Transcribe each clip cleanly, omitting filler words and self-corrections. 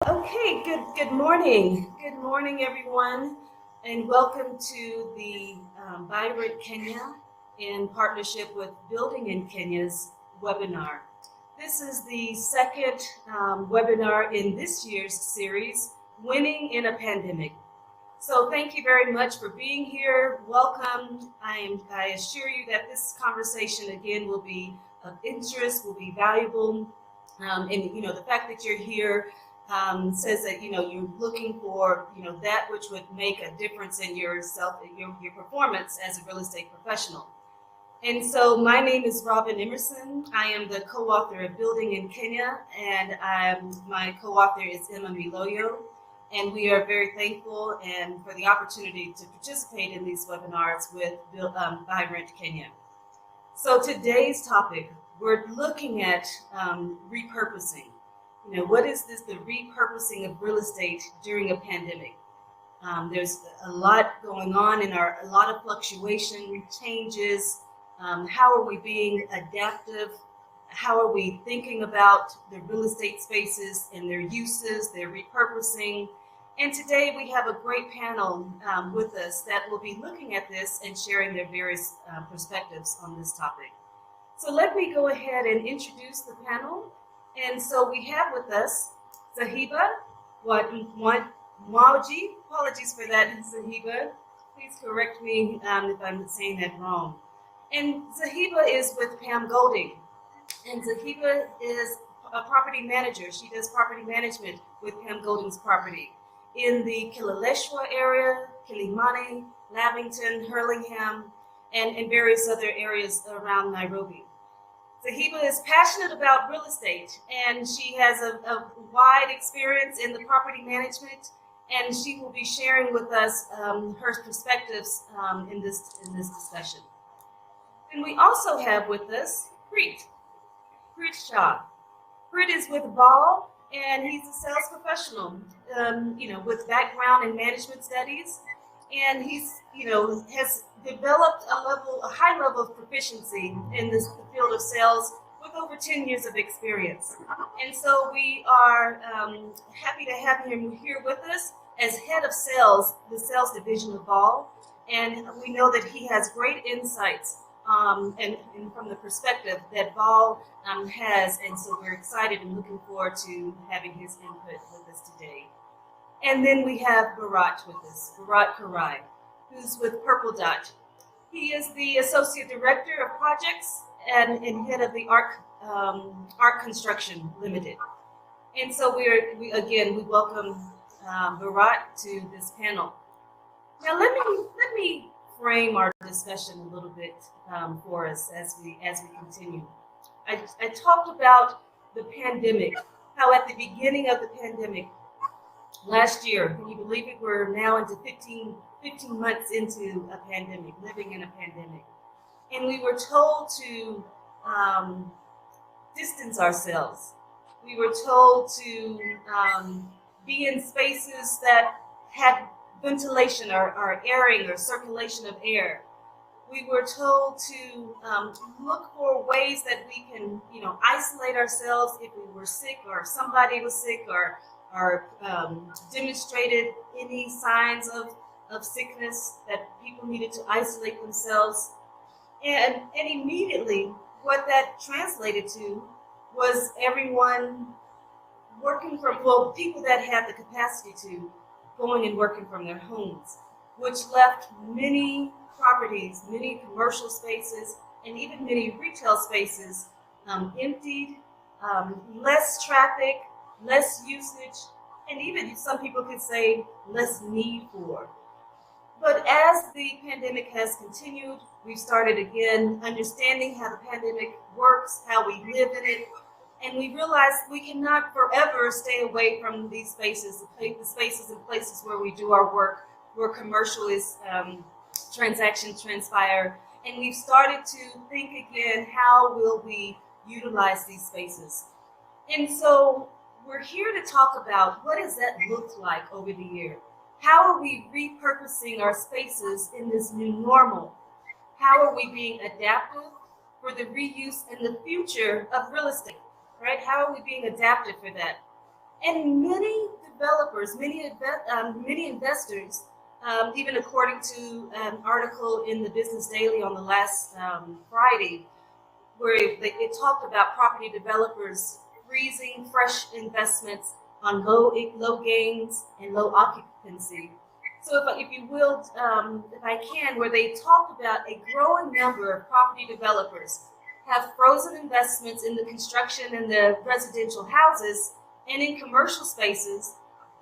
Okay, good morning. Good morning, everyone, and welcome to the Vibrant Kenya in partnership with Building in Kenya's webinar. This is the second webinar in this year's series, Winning in a Pandemic. So thank you very much for being here. Welcome. I assure you that this conversation again will be of interest, will be valuable. And the fact that you're here says that you're looking for that which would make a difference in yourself, your performance as a real estate professional. And so my name is Robyn Emerson. I am the co-author of Building in Kenya, and my co-author is Emma Miloyo. And we are very thankful and for the opportunity to participate in these webinars with Vibrant Kenya. So today's topic, we're looking at repurposing. What is this, the repurposing of real estate during a pandemic? There's a lot going on in a lot of fluctuation, changes. How are we being adaptive? How are we thinking about the real estate spaces and their uses, their repurposing? And today we have a great panel with us that will be looking at this and sharing their various perspectives on this topic. So let me go ahead and introduce the panel. And so we have with us Zahiba, Mawji, apologies for that, Zahiba. Please correct me if I'm saying that wrong. And Zahiba is with Pam Golding. And Zahiba is a property manager. She does property management with Pam Golding's property in the Kileleshwa area, Kilimani, Lavington, Hurlingham, and various other areas around Nairobi. Zahiba is passionate about real estate, and she has a wide experience in the property management, and she will be sharing with us her perspectives in this discussion. And we also have with us Prit Shah. Prit is with Vaal, and he's a sales professional, with background in management studies, and he's, has developed a high level of proficiency in the field of sales with over 10 years of experience. And so we are happy to have him here with us as head of sales, the sales division of Vaal, and we know that he has great insights and from the perspective that Vaal has, and so we're excited and looking forward to having his input with us today. And then we have Bharat with us, Bharat Kerai, who's with Purple Dot. He is the Associate Director of Projects and head of the Arc Construction Limited. And so we welcome Bharat to this panel. Now let me frame our discussion a little bit for us as we continue. I talked about the pandemic, how at the beginning of the pandemic last year, can you believe it, we're now into 15 months into a pandemic, living in a pandemic. And we were told to distance ourselves. We were told to be in spaces that had ventilation or airing or circulation of air. We were told to look for ways that we can, isolate ourselves if we were sick or somebody was sick or demonstrated any signs of sickness, that people needed to isolate themselves. And immediately what that translated to was everyone working from, people that had the capacity to going and working from their homes, which left many properties, many commercial spaces, and even many retail spaces emptied, less traffic, less usage, and even some people could say less need for. But as the pandemic has continued, we've started again understanding how the pandemic works, how we live in it, and we realized we cannot forever stay away from these spaces, the spaces and places where we do our work, where commercial is transactions transpire. And we've started to think again, how will we utilize these spaces? And so we're here to talk about what does that look like over the year? How are we repurposing our spaces in this new normal? How are we being adaptive for the reuse and the future of real estate, right? How are we being adaptive for that? And many developers, many investors, even according to an article in the Business Daily on the last Friday, where it talked about property developers freezing fresh investments on low gains and low occupancy. So if you will, if I can, where they talked about a growing number of property developers have frozen investments in the construction and the residential houses and in commercial spaces,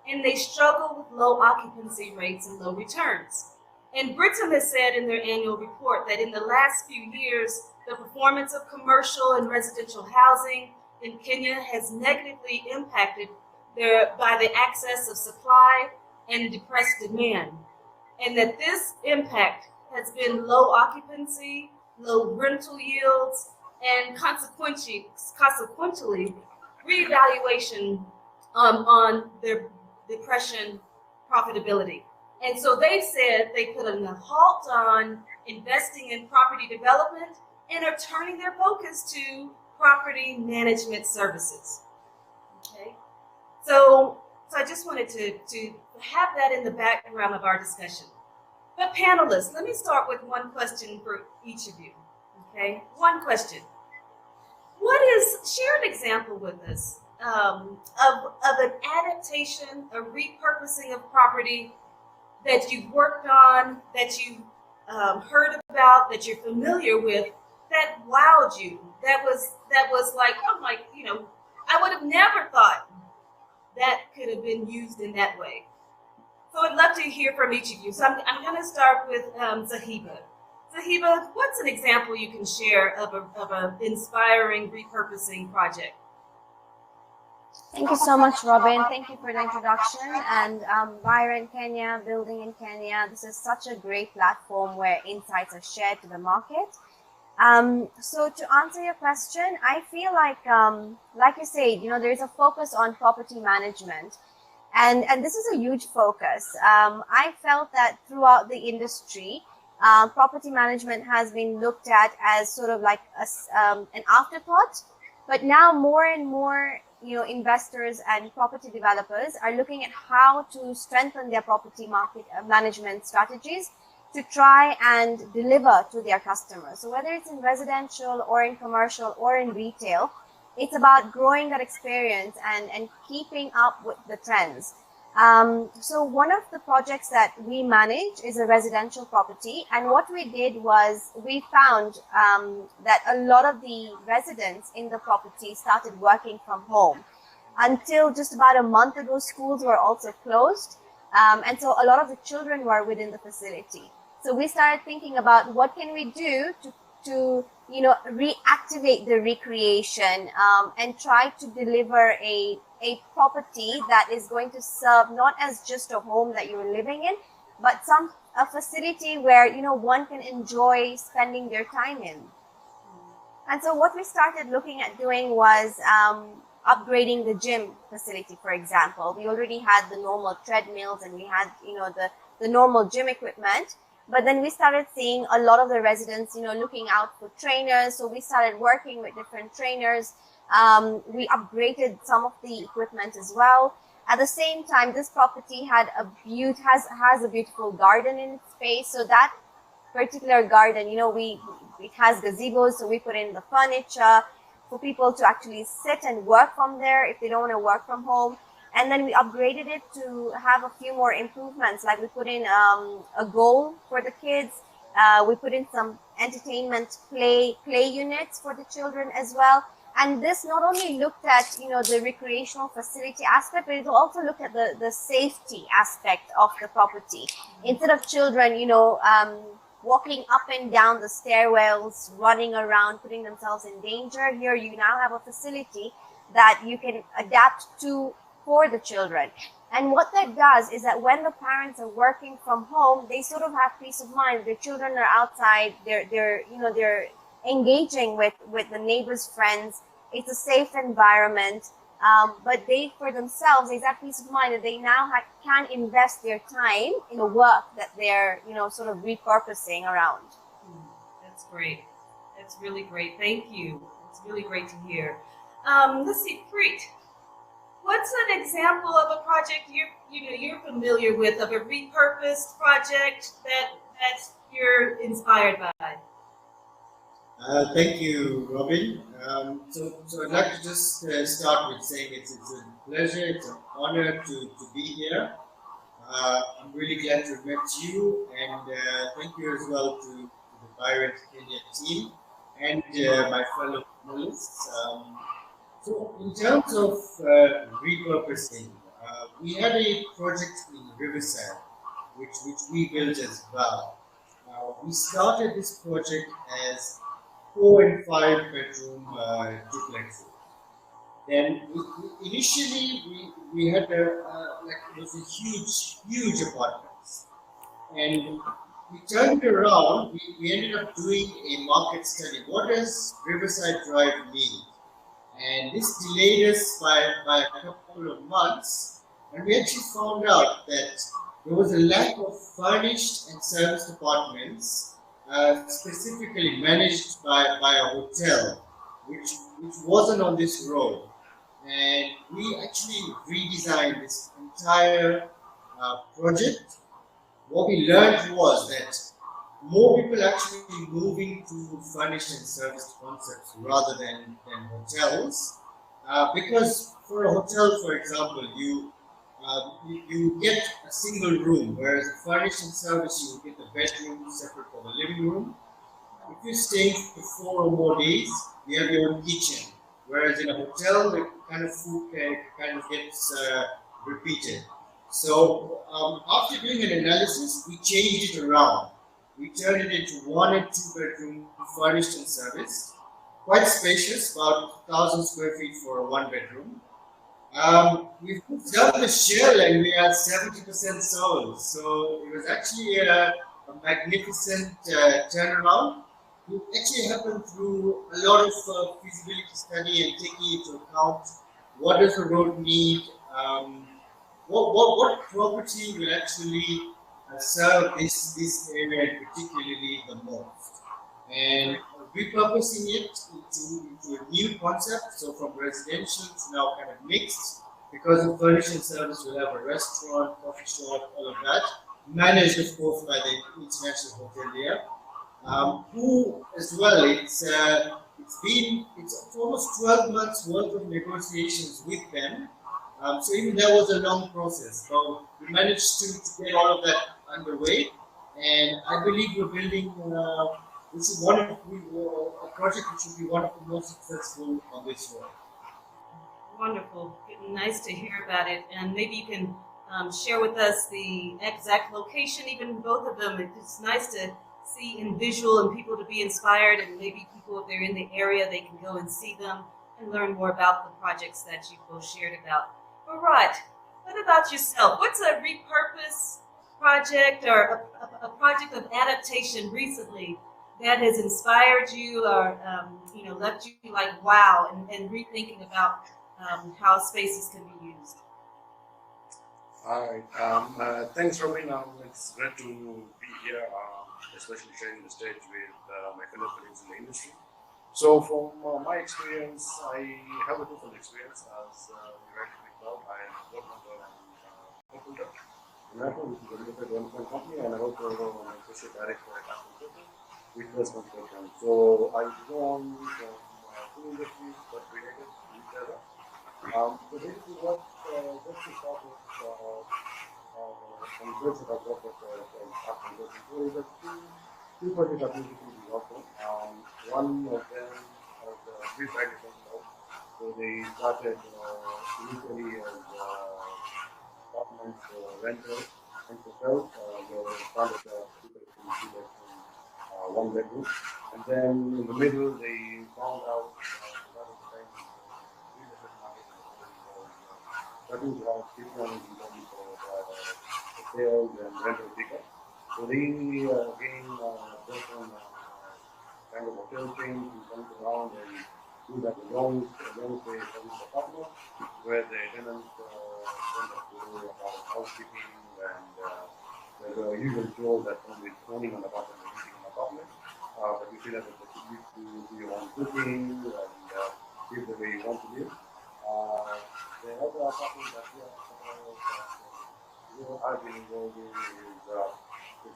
and they struggle with low occupancy rates and low returns. And Britain has said in their annual report that in the last few years, the performance of commercial and residential housing in Kenya has negatively impacted by the excess of supply and depressed demand. And that this impact has been low occupancy, low rental yields, and consequently reevaluation on their depression profitability. And so they said they put a halt on investing in property development and are turning their focus to property management services. Okay, so I just wanted to have that in the background of our discussion. But panelists, let me start with one question for each of you. Okay, one question. Share an example with us of an adaptation, a repurposing of property that you've worked on, that you heard about, that you're familiar with, that wowed you, that was like, oh my, I would have never thought that could have been used in that way. So I'd love to hear from each of you. So I'm going to start with Zahiba. Zahiba, what's an example you can share of an inspiring repurposing project? Thank you so much, Robyn. Thank you for the introduction. And WIRE in Kenya, building in Kenya, this is such a great platform where insights are shared to the market. So to answer your question, I feel like you said, there is a focus on property management. And this is a huge focus. I felt that throughout the industry, property management has been looked at as sort of like an afterthought. But now more and more, investors and property developers are looking at how to strengthen their property market management strategies to try and deliver to their customers. So whether it's in residential or in commercial or in retail, it's about growing that experience and keeping up with the trends. So one of the projects that we manage is a residential property. And what we did was we found that a lot of the residents in the property started working from home. Until just about a month ago, schools were also closed. And so a lot of the children were within the facility. So we started thinking about what can we do to reactivate the recreation and try to deliver a property that is going to serve not as just a home that you're living in, but a facility where one can enjoy spending their time in. And so what we started looking at doing was upgrading the gym facility, for example. We already had the normal treadmills and we had the normal gym equipment. But then we started seeing a lot of the residents, looking out for trainers. So we started working with different trainers. We upgraded some of the equipment as well. At the same time, this property has a beautiful garden in its space. So that particular garden, it has gazebos. So we put in the furniture for people to actually sit and work from there if they don't want to work from home. And then we upgraded it to have a few more improvements, like we put in a goal for the kids. We put in some entertainment play units for the children as well. And this not only looked at, the recreational facility aspect, but it also looked at the safety aspect of the property. Instead of children, walking up and down the stairwells, running around, putting themselves in danger, here you now have a facility that you can adapt to for the children. And what that does is that when the parents are working from home, they sort of have peace of mind. Their children are outside, they're engaging with the neighbors' friends. It's a safe environment, but they, for themselves, they have peace of mind that they now can invest their time in the work that they're, sort of repurposing around. That's great. That's really great. Thank you. It's really great to hear. Let's see, Prit. What's an example of a project you're familiar with, of a repurposed project that you're inspired by? Thank you, Robin. So I'd like to just start with saying it's a pleasure, it's an honor to be here. I'm really glad to have met you, and thank you as well to the WIRE Kenya team and my fellow panelists. So in terms of repurposing, we had a project in Riverside, which we built as Vaal. We started this project as 4 and 5 bedroom duplexes. Then initially we had like it was a huge apartments, and we turned it around. We ended up doing a market study. What does Riverside Drive need? And this delayed us by a couple of months, and we actually found out that there was a lack of furnished and serviced apartments, specifically managed by a hotel, which wasn't on this road. And we actually redesigned this entire project. What we learned was that more people actually moving to furnished and serviced concepts rather than hotels. Because for a hotel, for example, you get a single room, whereas a furnished and serviced, you get the bedroom separate from the living room. If you're staying for 4 or more days, you have your own kitchen. Whereas in a hotel, the kind of food kind of gets repeated. So after doing an analysis, we changed it around. We turned it into 1 and 2 bedroom furnished and serviced, quite spacious, about 1,000 square feet for a 1 bedroom. We've done the shell and we are 70% sold. So it was actually a magnificent turnaround. It actually happened through a lot of feasibility study and taking into account what does the road need, what property will actually serve this area particularly the most, and repurposing it into a new concept. So from residential to now kind of mixed, because the furnishing service will have a restaurant, coffee shop, all of that, managed of course by the international hotelier. Who as well, it's almost 12 months worth of negotiations with them. So even that was a long process. So we managed to get all of that underway, and I believe we're building which is a project which will be one of the most successful on this road. Wonderful. Nice to hear about it. And maybe you can share with us the exact location, even both of them. It's nice to see in visual and people to be inspired, and maybe people, if they're in the area, they can go and see them and learn more about the projects that you both shared about. Bharat, what about yourself? What's a repurpose project or a project of adaptation recently that has inspired you, or left you like wow, and rethinking about how spaces can be used? All right. Thanks, Robin. It's great to be here, especially sharing the stage with my fellow colleagues in the industry. So, from my experience, I have a different experience as you rightly called. I work under an computer, which is a limited development company, and I also am an associate director at Apple, which was construction. So, I belong from two industries but related to each other. So basically what just to start with some words that I've worked with after this. So there's two projects that basically we worked on. One of them was three private hotels. So they started initially as apartments rental and to sell. They started people from 2 bedroom, 1 bedroom. And then in the middle they found out that was the time starting to have different incomes for sales and rental pickup. So they again different kind of hotel chains who comes around and do that long stay service apartment where the tenants tend to do about housekeeping and there's a usual role that comes with owning an apartment and leasing an apartment. But you feel that it's a to do your own cooking and live the way you want to live. They have the apartment that I've been involved in is a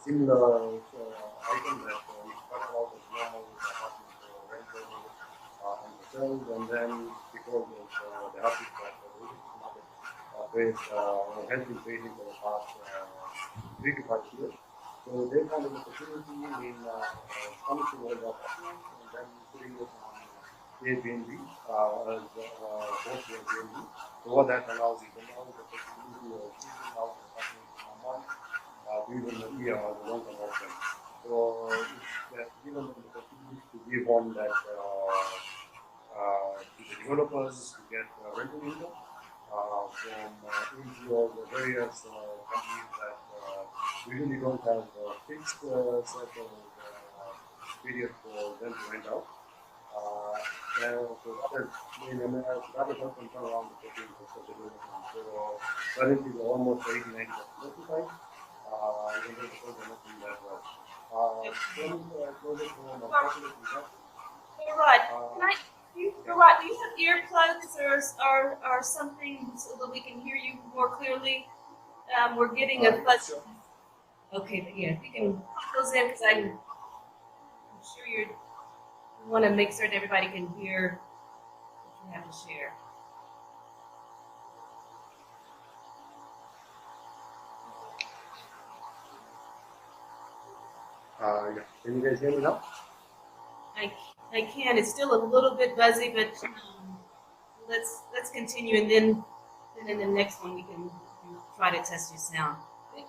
similar item that we start out as normal apartment rental and hotels, and then because of the habit that the real estate market has been facing for the past 3 to 5 years. So they found an opportunity in furnishing all the apartments and then putting it on Airbnb as both Airbnb. So what that allows is now the possibility of using out the apartments in a month to even a year as a long-term option. So it's given them the possibility to give on that to the developers to get rental income from NGOs or various companies that usually don't have a fixed set of period for them to rent out. So that is not come around the 14% development. So currently we're almost 80-90% occupied. Even though the costs are not doing that well. Closer to home, unfortunately, Bharat, do you have earplugs or something so that we can hear you more clearly? We're getting a fuzz. Sure. Okay, but yeah, if you can put those in, because I'm sure you want to make certain everybody can hear what you have to share. Yeah. Can you guys hear me now? I can. It's still a little bit buzzy, but let's continue, and then in the next one we can try to test your sound.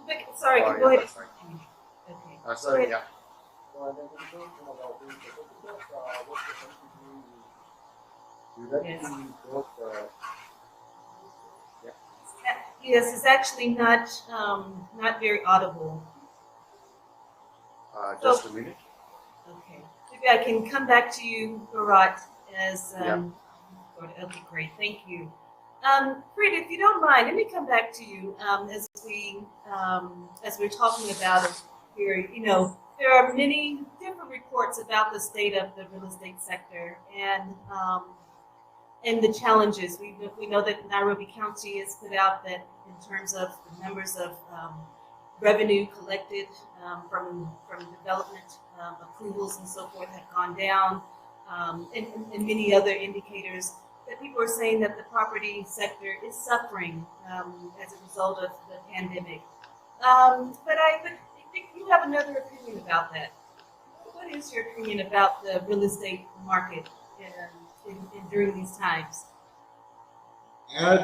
But, sorry, go ahead. That's fine. Okay. Sorry, yeah. Yes, it's actually not very audible. Just a minute. Okay. Maybe I can come back to you, Bharat, as okay, great, thank you. Prit, if you don't mind, let me come back to you as we're talking about it here. You know, there are many different reports about the state of the real estate sector and the challenges. We know that Nairobi County has put out that in terms of the numbers of revenue collected from development approvals and so forth have gone down, and many other indicators that people are saying that the property sector is suffering as a result of the pandemic. But I think you have another opinion about that. What is your opinion about the real estate market during these times?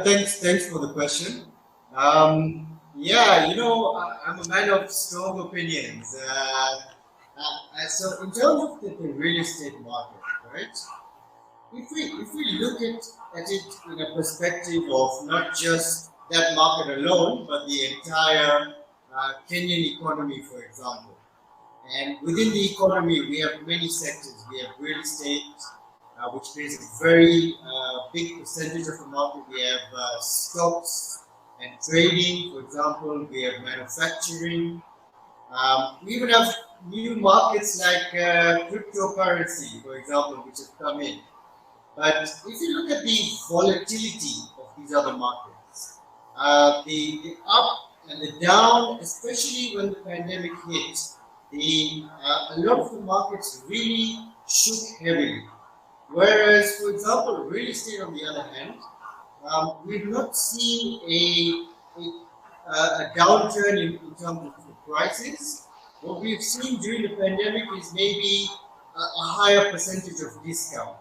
Thanks for the question. Yeah, I'm a man of strong opinions. So in terms of the real estate market, right? If we look at it in a perspective of not just that market alone, but the entire Kenyan economy, for example. And within the economy, we have many sectors. We have real estate, which plays a very big percentage of the market. We have stocks and trading, for example. We have manufacturing. We even have new markets like cryptocurrency, for example, which have come in. But if you look at the volatility of these other markets, the up and the down, especially when the pandemic hit, a lot of the markets really shook heavily. Whereas, for example, real estate, on the other hand, we've not seen a downturn in terms of the prices. What we've seen during the pandemic is maybe a higher percentage of discount.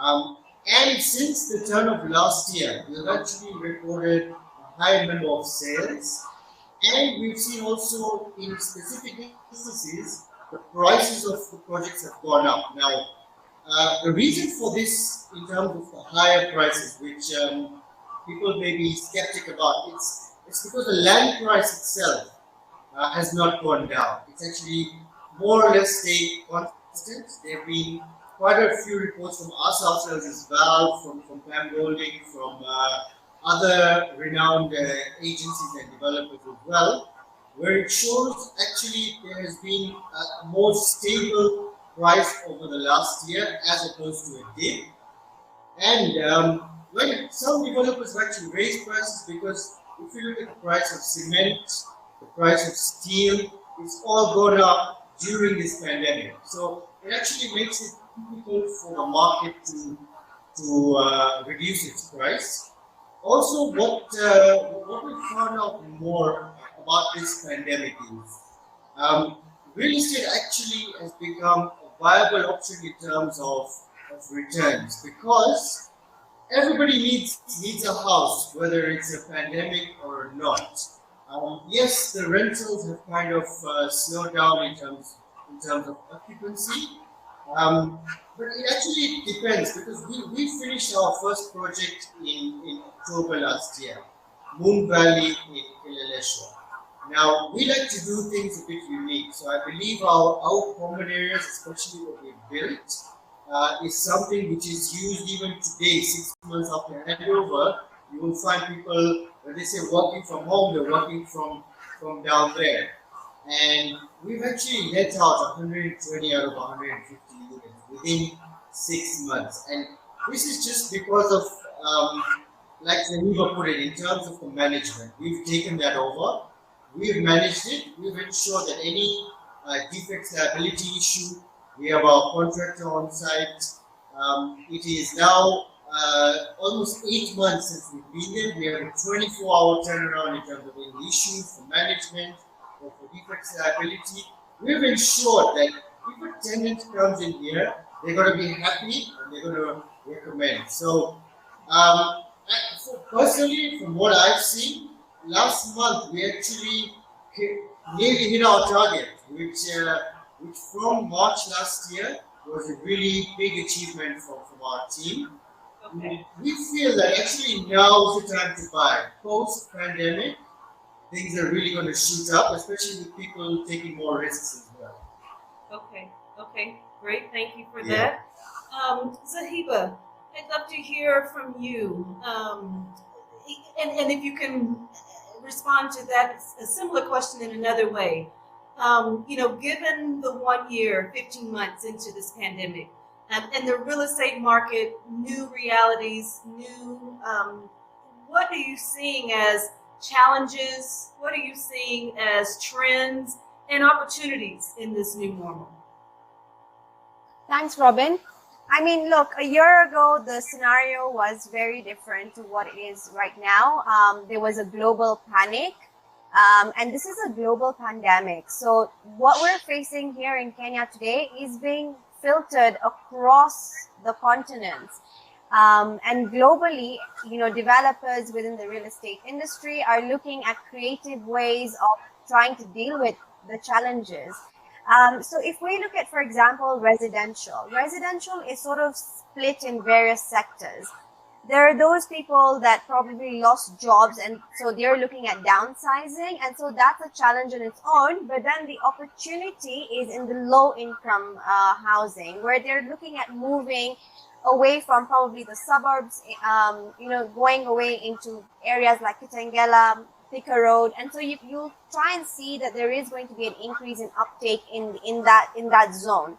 And since the turn of last year, we've actually recorded a higher number of sales. And we've seen also in specific instances, the prices of the projects have gone up. Now, the reason for this, in terms of the higher prices, which people may be skeptic about, it's because the land price itself has not gone down. It's actually more or less stayed constant. There have been quite a few reports from us ourselves as Vaal, from Pam Golding, from other renowned agencies and developers as well, where it shows actually there has been a more stable price over the last year as opposed to a dip. And when some developers actually raise prices, because if you look at the price of cement, the price of steel, it's all gone up during this pandemic. So it actually makes it difficult for the market to reduce its price. Also, what we found out more about this pandemic is real estate actually has become a viable option in terms of returns, because everybody needs a house, whether it's a pandemic or not. Yes, the rentals have kind of slowed down in terms of occupancy, um, but it actually depends, because we finished our first project in October last year, Moon Valley in Kileleshwa. Now, we like to do things a bit unique, so I believe our common areas, especially what we built, is something which is used even today, 6 months after handover. You will find people, when they say working from home, they're working from down there. And we've actually let out 120 out of 150 units within 6 months. And this is just because of, like Zahiba put it, in terms of the management. We've taken that over. We've managed it. We've ensured that any defects liability issue, we have our contractor on site. It is now almost 8 months since we've been there. We have a 24-hour turnaround in terms of any issues for management or for defects liability. We've ensured that if a tenant comes in here, they're going to be happy and they're going to recommend. So, personally, from what I've seen, last month we actually nearly hit our target, which from March last year was a really big achievement from our team. Okay. We feel that actually now is the time to buy. Post-pandemic, things are really going to shoot up, especially with people taking more risks as well. Okay, great. Thank you for Yeah. that. Zahiba, I'd love to hear from you. And if you can respond to that, a similar question in another way. Given the 1 year, 15 months into this pandemic, and the real estate market, new realities, what are you seeing as challenges? What are you seeing as trends and opportunities in this new normal? Thanks, Robyn. I mean, look, a year ago, the scenario was very different to what it is right now. There was a global panic, and this is a global pandemic. So what we're facing here in Kenya today is being filtered across the continents. And globally, developers within the real estate industry are looking at creative ways of trying to deal with the challenges. So if we look at, for example, residential is sort of split in various sectors. There are those people that probably lost jobs, and so they're looking at downsizing, and so that's a challenge in its own. But then the opportunity is in the low income housing, where they're looking at moving away from probably the suburbs, going away into areas like Kitengela, Thika Road, and so you'll try and see that there is going to be an increase in uptake in that zone.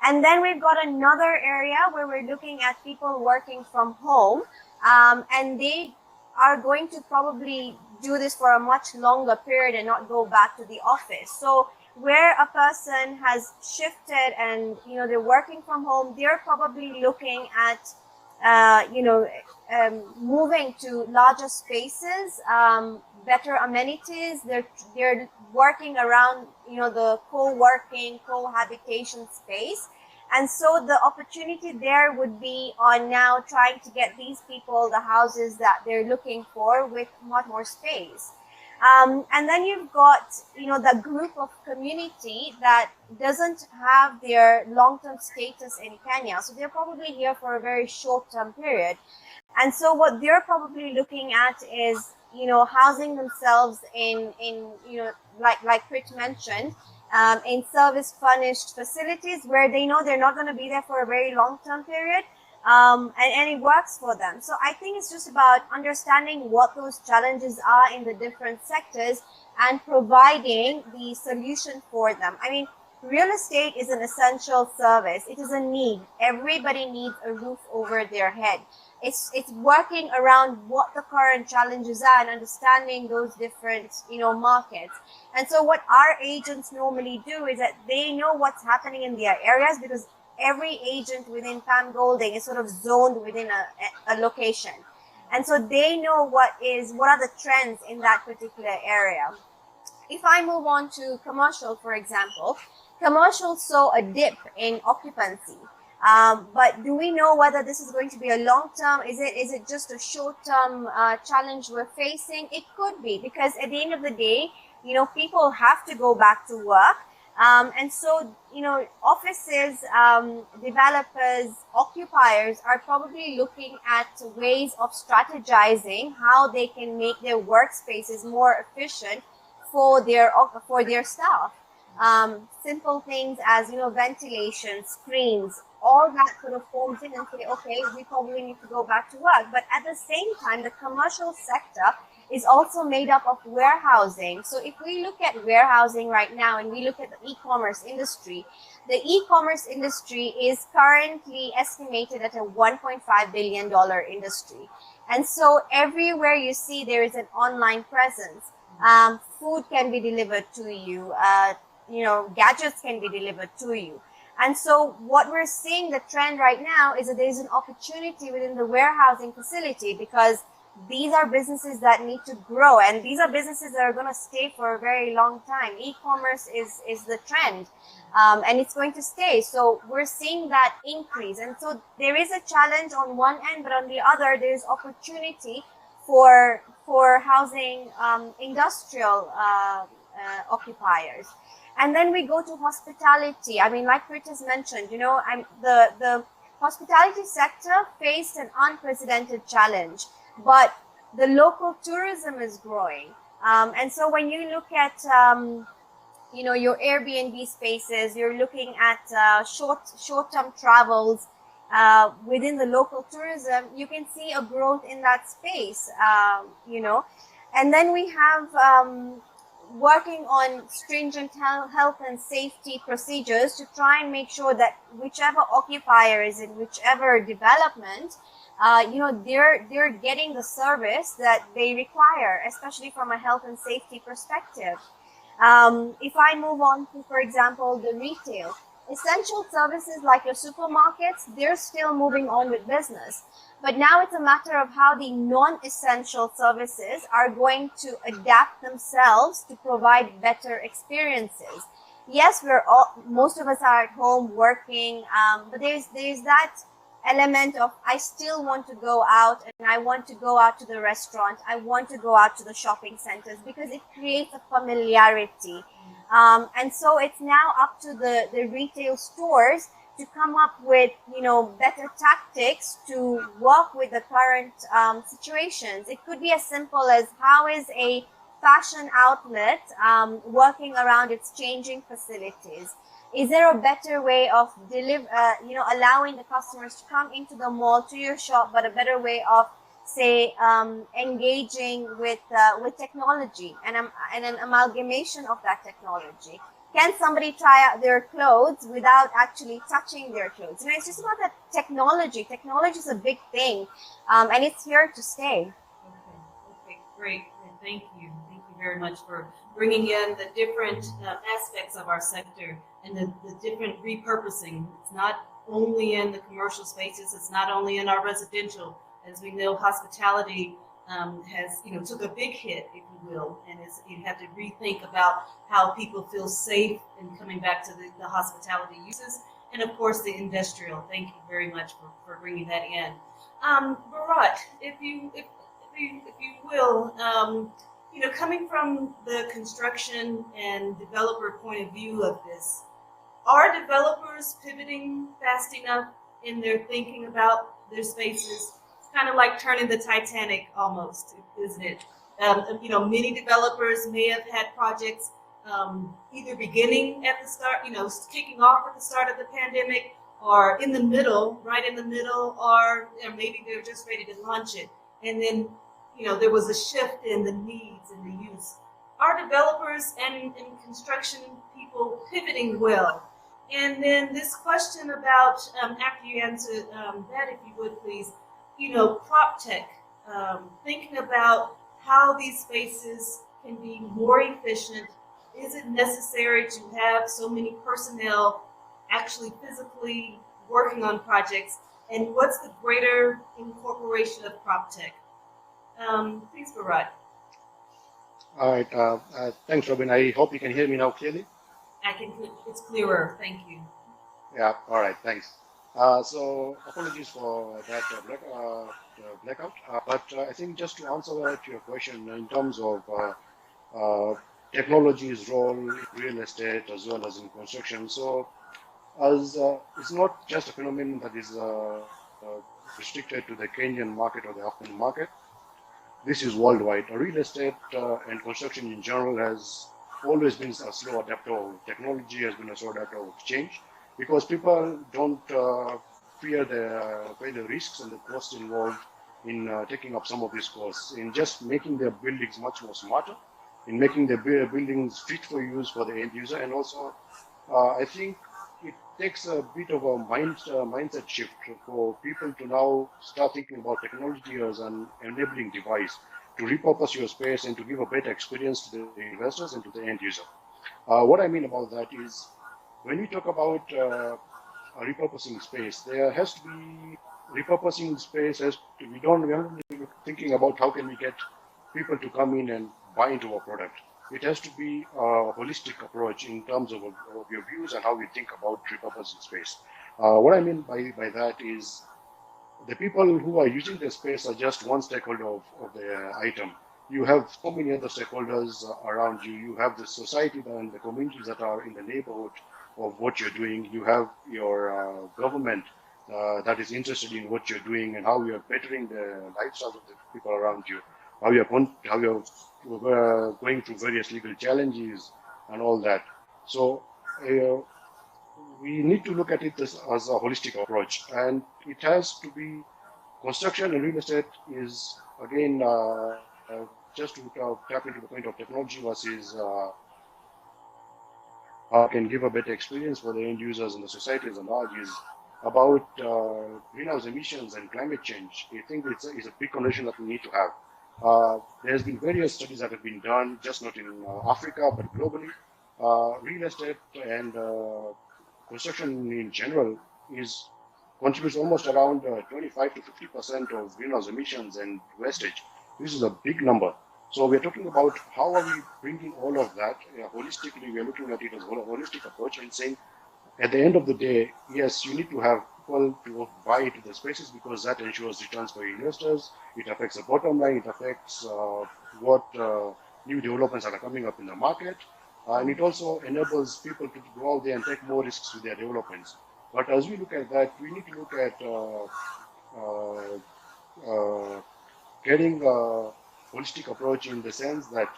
And then we've got another area where we're looking at people working from home, and they are going to probably do this for a much longer period and not go back to the office. So where a person has shifted and they're working from home, they're probably looking at moving to larger spaces, better amenities. They're working around the co-working, cohabitation space, and so the opportunity there would be on now trying to get these people the houses that they're looking for with much more space. And then you've got the group of community that doesn't have their long-term status in Kenya, so they're probably here for a very short-term period. And so what they're probably looking at is housing themselves in like Prit mentioned, in service furnished facilities where they know they're not going to be there for a very long-term period, and it works for them. So I think it's just about understanding what those challenges are in the different sectors and providing the solution for them. I mean, real estate is an essential service. It is a need. Everybody needs a roof over their head. it's working around what the current challenges are and understanding those different, markets. And so what our agents normally do is that they know what's happening in their areas, because every agent within Pam Golding is sort of zoned within a location. And so they know what are the trends in that particular area. If I move on to commercial, for example, commercial saw a dip in occupancy. But do we know whether this is going to be a long-term? Is it just a short-term challenge we're facing? It could be, because at the end of the day, people have to go back to work. And so, offices, developers, occupiers are probably looking at ways of strategizing how they can make their workspaces more efficient for their staff. Simple things as, ventilation, screens, all that sort of forms in and say, okay, we probably need to go back to work. But at the same time, the commercial sector is also made up of warehousing. So if we look at warehousing right now and we look at the e-commerce industry, the e-commerce industry is currently estimated at a $1.5 billion industry. And so everywhere you see there is an online presence. Food can be delivered to you, gadgets can be delivered to you. And so what we're seeing, the trend right now, is that there's an opportunity within the warehousing facility, because these are businesses that need to grow, and these are businesses that are going to stay for a very long time. E-commerce is the trend, and it's going to stay. So we're seeing that increase. And so there is a challenge on one end, but on the other, there's opportunity for housing industrial occupiers. And then we go to hospitality. I mean, like Prit has mentioned, the hospitality sector faced an unprecedented challenge, but the local tourism is growing. And so when you look at, your Airbnb spaces, you're looking at short-term travels within the local tourism, you can see a growth in that space, And then we have working on stringent health and safety procedures to try and make sure that whichever occupier is in whichever development, they're getting the service that they require, especially from a health and safety perspective. If I move on to, for example, the retail, essential services like your supermarkets, they're still moving on with business. But now it's a matter of how the non-essential services are going to adapt themselves to provide better experiences. Yes, most of us are at home working, but there's that element of, I still want to go out, and I want to go out to the restaurant, I want to go out to the shopping centers, because it creates a familiarity. And so it's now up to the retail stores to come up with, better tactics to work with the current situations. It could be as simple as, how is a fashion outlet working around its changing facilities? Is there a better way of allowing the customers to come into the mall, to your shop, but a better way of, say, engaging with technology and an amalgamation of that technology? Can somebody try out their clothes without actually touching their clothes? And it's just about that technology. Technology is a big thing, and it's here to stay. Okay, great. Thank you. Thank you very much for bringing in the different aspects of our sector and the different repurposing. It's not only in the commercial spaces, it's not only in our residential. As we know, hospitality has, took a big hit, if you will, and you have to rethink about how people feel safe in coming back to the hospitality uses, and of course the industrial. Thank you very much for bringing that in. Bharat, if you will, coming from the construction and developer point of view of this, are developers pivoting fast enough in their thinking about their spaces? Kind of like turning the Titanic almost, isn't it? Many developers may have had projects either beginning at the start, kicking off at the start of the pandemic, or in the middle, right in the middle, or maybe they're just ready to launch it. And then, there was a shift in the needs and the use. Are developers and construction people pivoting well? And then this question about, after you answer that, if you would please, prop tech, thinking about how these spaces can be more efficient. Is it necessary to have so many personnel actually physically working on projects? And what's the greater incorporation of prop tech? Please, Bharat. All right. Thanks, Robyn. I hope you can hear me now clearly. It's clearer. Thank you. Yeah. All right. Thanks. So apologies for that blackout. But I think just to answer to your question in terms of technology's role in real estate as well as in construction. So as it's not just a phenomenon that is restricted to the Kenyan market or the African market. This is worldwide. Real estate and construction in general has always been a slow adapter. Technology has been a slow adapter of change because people don't fear the risks and the costs involved in taking up some of these costs, in just making their buildings much more smarter, in making the buildings fit for use for the end user, and also I think it takes a bit of a mindset shift for people to now start thinking about technology as an enabling device to repurpose your space and to give a better experience to the investors and to the end user. What I mean about that is when we talk about a repurposing space, there has to be repurposing space. We are not thinking about how can we get people to come in and buy into our product. It has to be a holistic approach in terms of your views and how we think about repurposing space. What I mean by that is the people who are using the space are just one stakeholder of the item. You have so many other stakeholders around you. You have the society and the communities that are in the neighborhood of what you're doing. You have your government that is interested in what you're doing and how you're bettering the lifestyles of the people around you. How you're going through various legal challenges and all that. So we need to look at it as a holistic approach, and it has to be construction and real estate is again just to tap into the point of technology versus can give a better experience for the end users and the societies at large is about greenhouse emissions and climate change. I think it's a big conversation that we need to have. There's been various studies that have been done, just not in Africa, but globally. Real estate and construction in general contributes almost around 25 to 50% of greenhouse emissions and wastage. This is a big number. So we're talking about how are we bringing all of that holistically. We're looking at it as a holistic approach and saying, at the end of the day, yes, you need to have people to buy into the spaces because that ensures returns for investors. It affects the bottom line. It affects what new developments are coming up in the market. And it also enables people to go out there and take more risks with their developments. But as we look at that, we need to look at getting a holistic approach in the sense that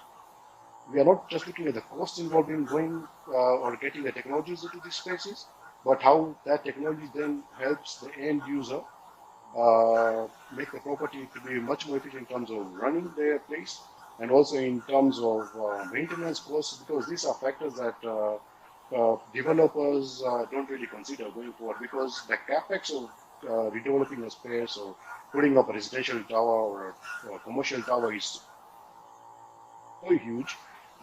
we are not just looking at the cost involved in going or getting the technologies into these spaces, but how that technology then helps the end user make the property to be much more efficient in terms of running their place and also in terms of maintenance costs, because these are factors that developers don't really consider going forward, because the capex of redeveloping a space or putting up a residential tower or a commercial tower is so huge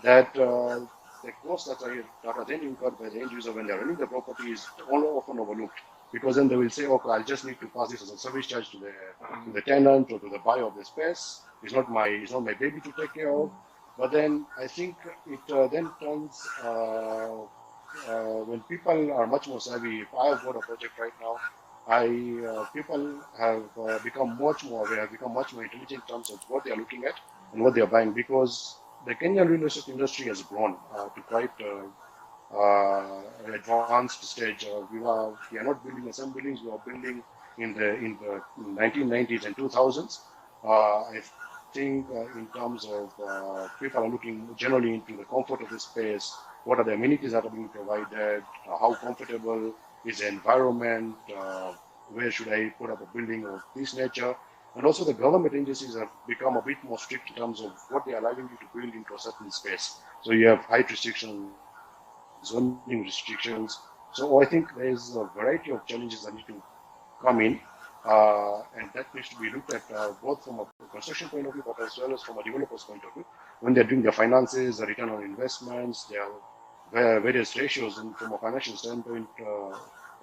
that the cost that are then incurred by the end user when they're running the property is often overlooked, because then they will say, okay, I'll just need to pass this as a service charge to the tenant or to the buyer of the space. It's not my baby to take care of. But then I think it then turns when people are much more savvy. If I have got a project right now, people have become much more aware, have become much more intelligent in terms of what they are looking at and what they are buying, because the Kenyan real estate industry has grown to quite an advanced stage. We are not building some buildings. We are building in the 1990s and 2000s. I think in terms of people are looking generally into the comfort of the space. What are the amenities that are being provided? How comfortable is the environment? Where should I put up a building of this nature? And also the government agencies have become a bit more strict in terms of what they are allowing you to build into a certain space. So you have height restrictions, zoning restrictions. So I think there is a variety of challenges that need to come in and that needs to be looked at both from a construction point of view, but as well as from a developer's point of view. When they're doing their finances, the return on investments, their various ratios, and from a financial standpoint,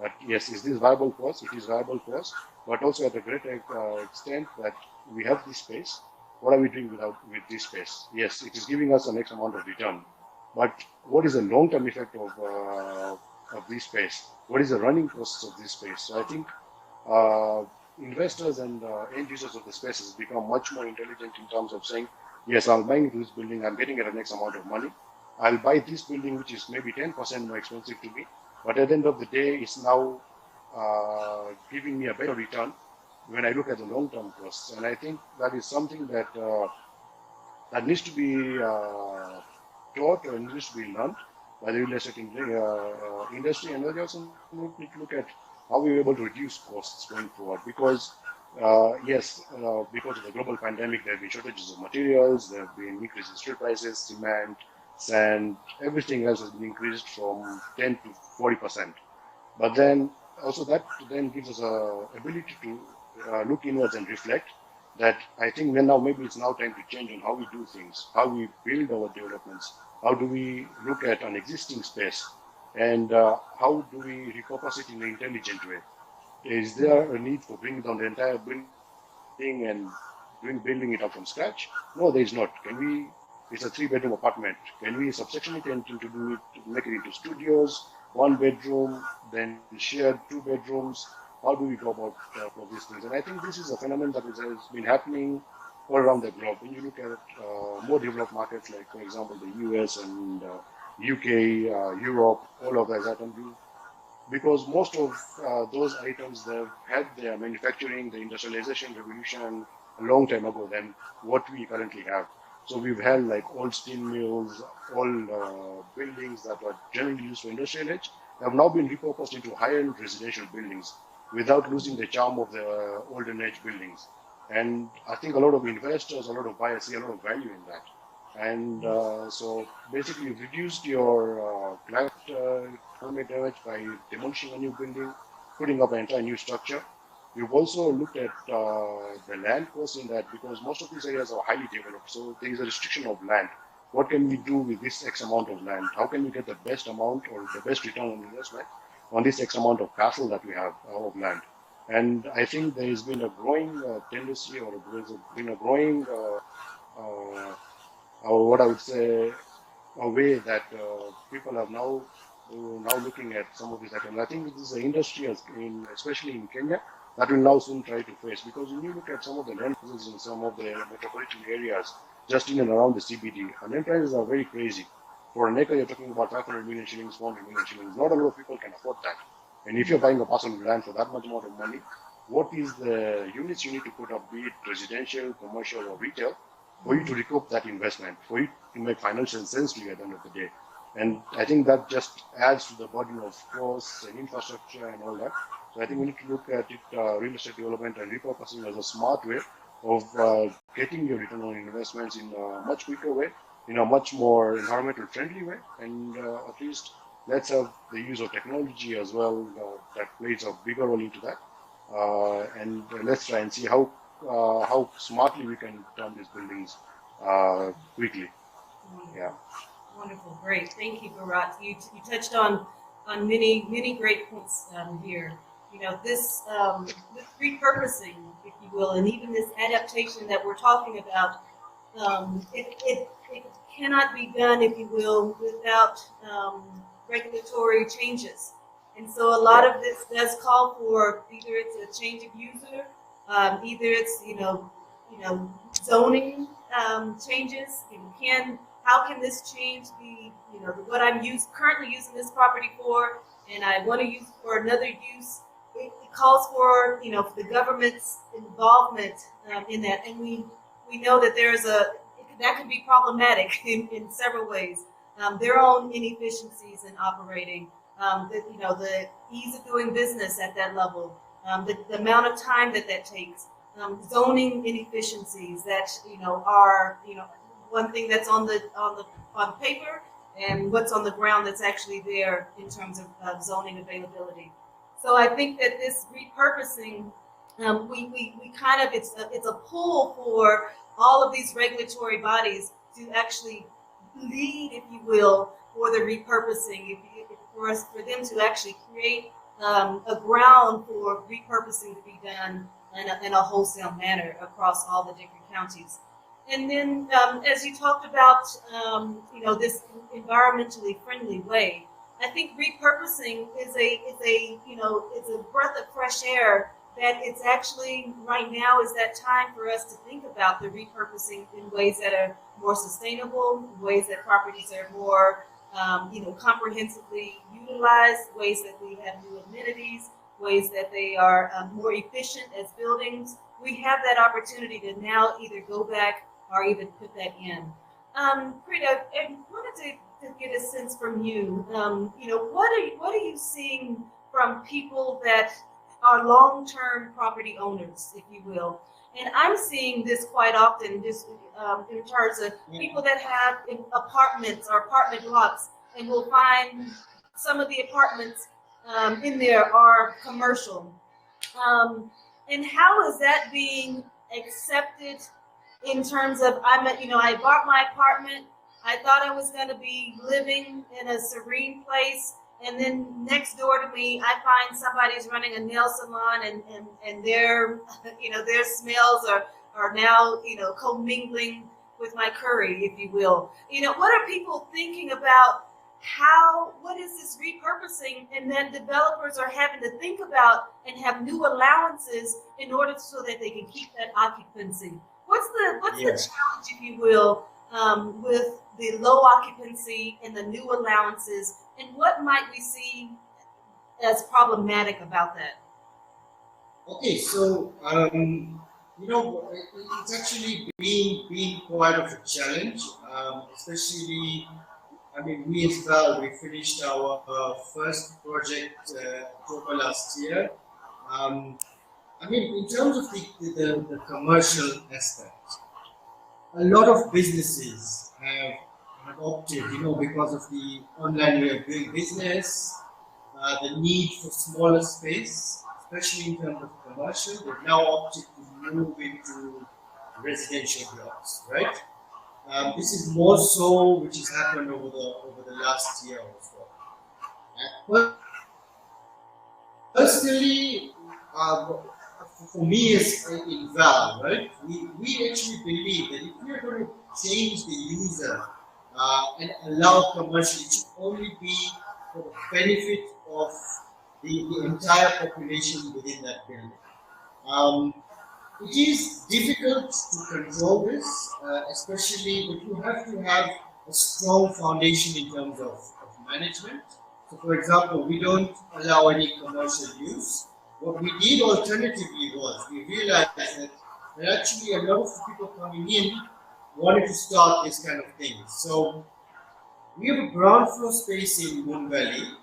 that yes, is this viable for us? It is viable for us, but also at a great extent that we have this space. What are we doing with this space? Yes, it is giving us an X amount of return, but what is the long-term effect of this space? What is the running costs of this space? So I think investors and end users of the space has become much more intelligent in terms of saying, yes, I'm buying this building, I'm getting it an X amount of money. I'll buy this building, which is maybe 10% more expensive to me, but at the end of the day, it's now giving me a better return when I look at the long-term costs. And I think that is something that that needs to be taught or needs to be learned by the real estate industry, and we also need to look at how we're able to reduce costs going forward. Because yes, because of the global pandemic, there have been shortages of materials, there have been increases in steel prices, cement, sand, everything else has been increased from 10 to 40%. But then also that then gives us a ability to look inwards and reflect that I think then now maybe it's now time to change on how we do things, how we build our developments, how do we look at an existing space, and how do we repurpose it in an intelligent way. Is there a need for bringing down the entire building and building it up from scratch? No, there is not. Can we? It's a 3-bedroom apartment. Can we subsection it and to do it, make it into studios, 1 bedroom, then shared 2 bedrooms? How do we go about for these things? And I think this is a phenomenon that has been happening all around the globe. When you look at more developed markets, like for example the US and UK, Europe, all of that, because most of those items, they've had their manufacturing, the industrialization revolution a long time ago than what we currently have. So we've had like old steel mills, old buildings that were generally used for industrial age, have now been repurposed into high-end residential buildings without losing the charm of the olden age buildings. And I think a lot of investors, a lot of buyers see a lot of value in that. And so basically you've reduced your climate damage by demolishing a new building, putting up an entire new structure. We've also looked at the land cost in that, because most of these areas are highly developed. So there is a restriction of land. What can we do with this X amount of land? How can we get the best amount or the best return on investment on this X amount of parcel that we have of land? And I think there has been a growing tendency, or there's been a growing, or what I would say, a way that people are now looking at some of these items. I think this is an industry, especially in Kenya, that will now soon try to face, because when you look at some of the land prices in some of the metropolitan areas, just in and around the CBD, and land prices are very crazy. For an acre, you're talking about 500 million shillings, 400 million shillings. Not a lot of people can afford that. And if you're buying a parcel of land for that much amount of money, what is the units you need to put up, be it residential, commercial, or retail, for you to recoup that investment, for you to make financial sense to you at the end of the day? And I think that just adds to the burden of costs and infrastructure and all that. So I think we need to look at it, real estate development and repurposing as a smart way of getting your return on investments in a much quicker way, in a much more environmental friendly way, and at least let's have the use of technology as well that plays a bigger role into that, and let's try and see how smartly we can turn these buildings quickly. Wonderful. Yeah. Wonderful, great. Thank you, Bharat. You touched on many great points here. You know, this repurposing, if you will, and even this adaptation that we're talking about, it cannot be done, if you will, without regulatory changes. And so a lot of this does call for either it's a change of user, either it's zoning changes. How can this change what I'm currently using this property for, and I want to use it for another use? It calls for the government's involvement in that, and we know that that can be problematic in several ways. Their own inefficiencies in operating, the ease of doing business at that level, the amount of time that takes, zoning inefficiencies that are one thing that's on paper, and what's on the ground that's actually there in terms of zoning availability. So I think that this repurposing we kind of, it's a pull for all of these regulatory bodies to actually lead, if you will, for the repurposing, for them to actually create a ground for repurposing to be done in a wholesale manner across all the different counties. And then, as you talked about, this environmentally friendly way, I think repurposing is it's a breath of fresh air. That it's actually right now is that time for us to think about the repurposing in ways that are more sustainable, ways that properties are more, comprehensively utilized, ways that we have new amenities, ways that they are more efficient as buildings. We have that opportunity to now either go back or even put that in. Prit, I wanted to get a sense from you. What are you seeing from people that are long-term property owners, if you will? And I'm seeing this quite often, just in terms of people that have apartments or apartment blocks, and will find some of the apartments in there are commercial. And how is that being accepted in terms of I bought my apartment. I thought I was going to be living in a serene place, and then next door to me, I find somebody's running a nail salon, and their their smells are now commingling with my curry, if you will. What are people thinking about? What is this repurposing? And then developers are having to think about and have new allowances in order so that they can keep that occupancy. What's the challenge, if you will, with the low occupancy and the new allowances, and what might we see as problematic about that? Okay, so it's actually been quite of a challenge, especially. I mean, we as Vaal, we finished our first project October last year. In terms of the commercial aspect, a lot of businesses have opted, because of the online way of doing business, the need for smaller space, especially in terms of commercial, they've now opted to move into residential blocks, right? This is more so which has happened over the last year or so. Personally, for me as in Vaal, right, we actually believe that if we are going to change the user and allow commercial, it should only be for the benefit of the entire population within that building. It is difficult to control this, especially but you have to have a strong foundation in terms of management. So, for example, we don't allow any commercial use. What we did alternatively was we realized that actually a lot of people coming in wanted to start this kind of thing. So, we have a ground floor space in Moon Valley.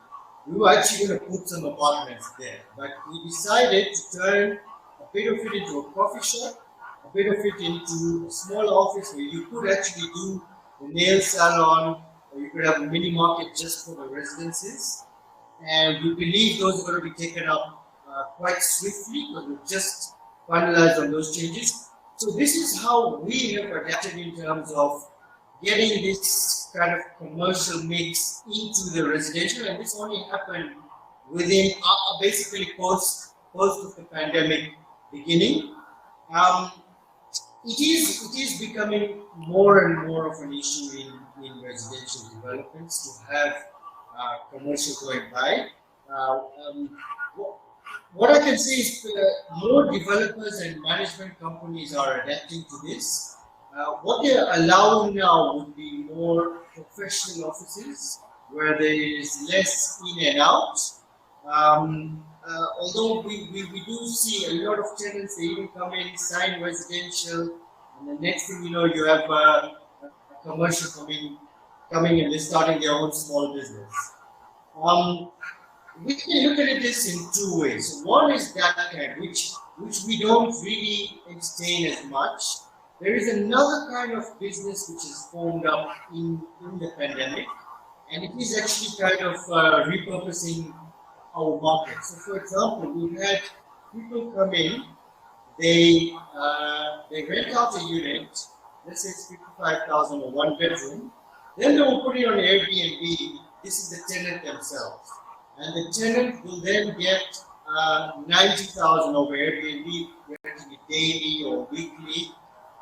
We were actually going to put some apartments there, but we decided to turn a bit of it into a coffee shop, a bit of it into a small office where you could actually do the nail salon, or you could have a mini market just for the residences. And we believe those are going to be taken up quite swiftly because we've just finalized on those changes. So this is how we have adapted in terms of getting this kind of commercial mix into the residential, and this only happened within basically post of the pandemic beginning. It is becoming more and more of an issue in residential developments to have commercial going by. What I can say is more developers and management companies are adapting to this. What they're allowing now would be more professional offices where there is less in and out. Although we do see a lot of tenants, they even come in, sign residential, and the next thing you know, you have a commercial coming and they're starting their own small business. We can look at this in two ways. One is that kind, which we don't really entertain as much. There is another kind of business which is formed up in the pandemic, and it is actually kind of repurposing our market. So, for example, we've had people come in they rent out a unit, let's say it's 55,000 or one bedroom, then they will put it on Airbnb. This is the tenant themselves. And the tenant will then get 90,000 over Airbnb, renting it daily or weekly.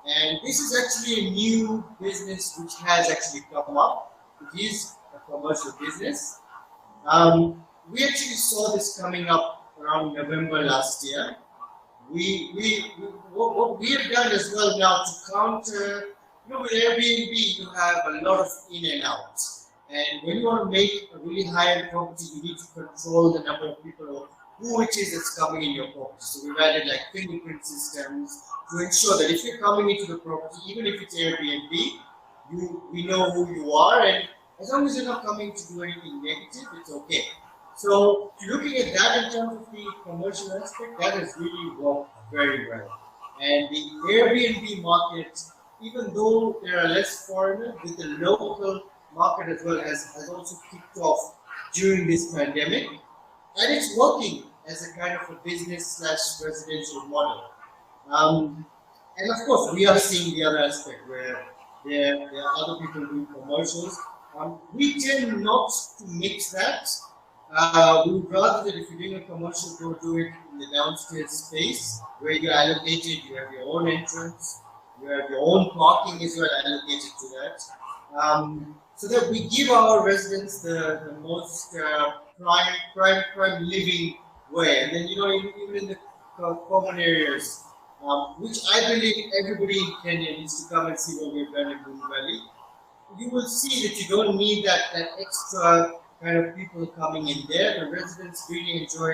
And this is actually a new business which has actually come up. It is a commercial business. We actually saw this coming up around November last year. What we have done as well now to counter, with Airbnb you have a lot of in and out. And when you want to make a really high-end property, you need to control the number of people or who it is that's coming in your property. So we've added like fingerprint systems to ensure that if you're coming into the property, even if it's Airbnb, we know who you are, and as long as you're not coming to do anything negative, it's okay. So looking at that in terms of the commercial aspect, that has really worked very well. And the Airbnb market, even though there are less foreigners, with the local market as well has also kicked off during this pandemic, and it's working as a kind of a business / residential model. And of course, we are seeing the other aspect where there are other people doing commercials. We tend not to mix that. We would rather that if you're doing a commercial, go do it in the downstairs space where you're allocated, you have your own entrance, you have your own parking as well allocated to that. So that we give our residents the most prime living way. And then, even in the common areas, which I believe everybody in Kenya needs to come and see what we've done in Boom Valley, you will see that you don't need that extra kind of people coming in there. The residents really enjoy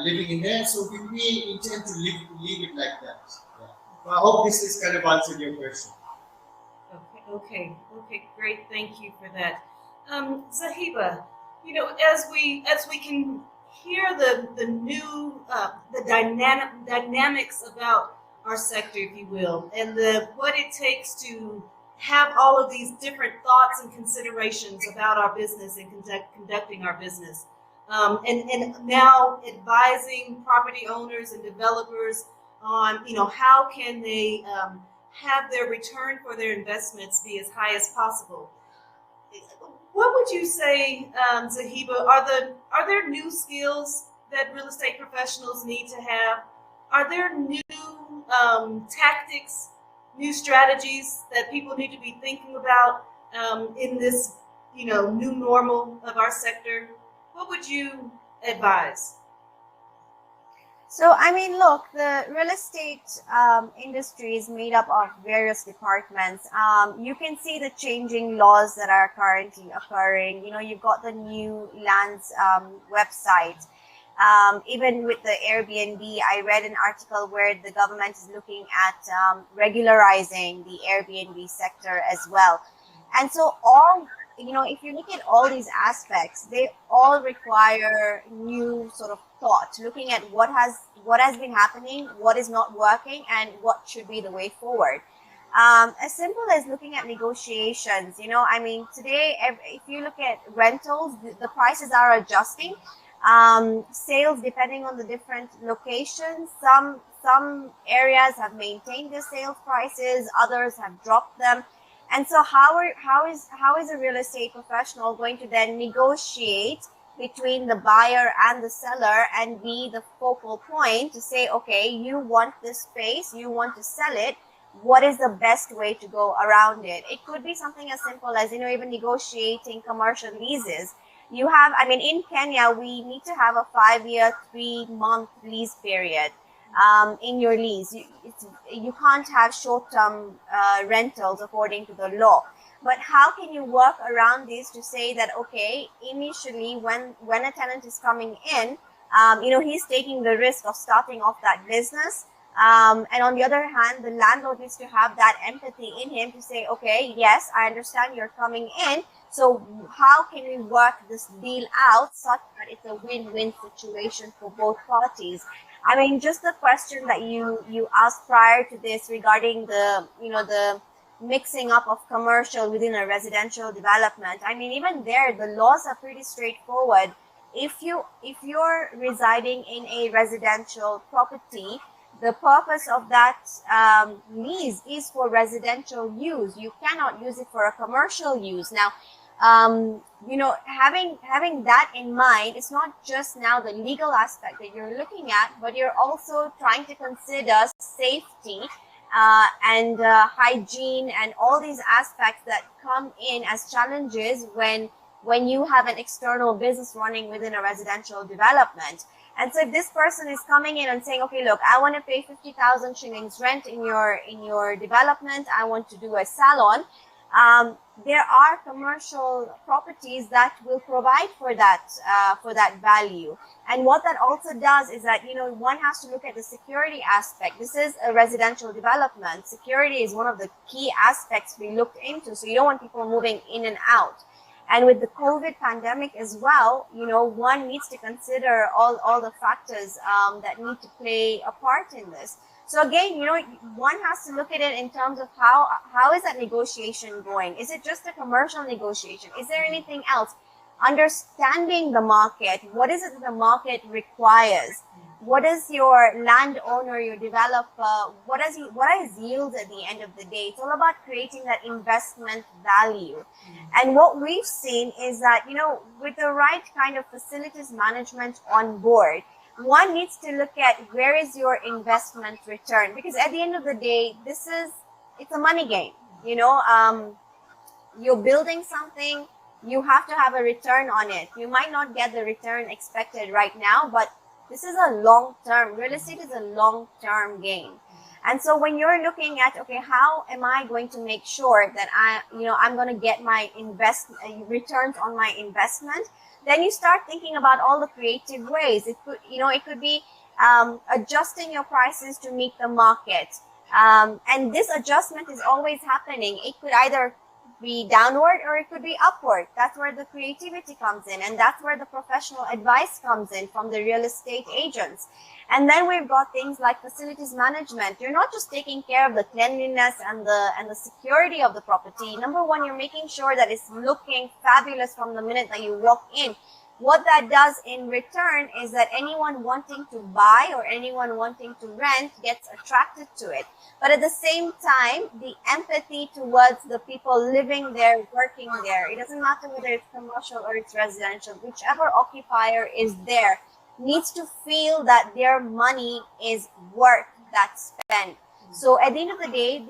living in there, so we intend to leave it like that. Yeah. So I hope this has kind of answered your question. Okay, great. Thank you for that. Zahiba, as we can hear the new the dynamics about our sector, if you will, and what it takes to have all of these different thoughts and considerations about our business and conducting our business, and now advising property owners and developers on how can they have their return for their investments be as high as possible. What would you say, Zahiba, are there new skills that real estate professionals need to have? Are there new tactics, new strategies that people need to be thinking about in this new normal of our sector? What would you advise? So, look, the real estate industry is made up of various departments. You can see the changing laws that are currently occurring. You've got the new lands website. Even with the Airbnb, I read an article where the government is looking at regularizing the Airbnb sector as well. And so if you look at all these aspects, they all require new sort of thought, looking at what has been happening, what is not working, and what should be the way forward. As simple as looking at negotiations, today, if you look at rentals, the prices are adjusting. Sales, depending on the different locations, some areas have maintained their sales prices, others have dropped them. And so how is a real estate professional going to then negotiate between the buyer and the seller and be the focal point to say, okay, you want this space, you want to sell it, what is the best way to go around it? It could be something as simple as, even negotiating commercial leases. You have, in Kenya, we need to have a 5-year, 3-month lease period. In your lease, you can't have short-term rentals according to the law. But how can you work around this to say that, okay, initially when a tenant is coming in, he's taking the risk of starting off that business. And on the other hand, the landlord needs to have that empathy in him to say, okay, yes, I understand you're coming in. So how can we work this deal out such that it's a win-win situation for both parties? Just the question that you asked prior to this regarding the mixing up of commercial within a residential development. Even there, the laws are pretty straightforward. If you're residing in a residential property, the purpose of that lease is for residential use. You cannot use it for a commercial use. Now, you know, having that in mind, it's not just now the legal aspect that you're looking at, but you're also trying to consider safety and hygiene and all these aspects that come in as challenges when you have an external business running within a residential development. And so if this person is coming in and saying, okay, look, I want to pay 50,000 shillings rent in your development, I want to do a salon, there are commercial properties that will provide for that value. And what that also does is that, you know, one has to look at the security aspect. This is a residential development. Security is one of the key aspects we looked into. So you don't want people moving in and out. And with the COVID pandemic as well, you know, one needs to consider all the factors that need to play a part in this. So again, you know, one has to look at it in terms of how is that negotiation going? Is it just a commercial negotiation? Is there anything else? Understanding the market. What is it that the market requires? What is your landowner, your developer, what is yields at the end of the day? It's all about creating that investment value. And what we've seen is that, you know, with the right kind of facilities management on board, one needs to look at where is your investment return, because at the end of the day, it's a money game. You know, you're building something, you have to have a return on it. You might not get the return expected right now, but this is a long-term, real estate is a long-term game. And so when you're looking at, okay, how am I going to make sure that I'm going to get my returns on my investment? Then you start thinking about all the creative ways. It could be adjusting your prices to meet the market. And this adjustment is always happening. It could either be downward or it could be upward. That's where the creativity comes in, and that's where the professional advice comes in from the real estate agents. And then we've got things like facilities management. You're not just taking care of the cleanliness and the security of the property. Number one, you're making sure that it's looking fabulous from the minute that you walk in. What that does in return is that anyone wanting to buy or anyone wanting to rent gets attracted to it. But at the same time, the empathy towards the people living there, working there, it doesn't matter whether it's commercial or it's residential, whichever occupier is there needs to feel that their money is worth that spend. So at the end of the day,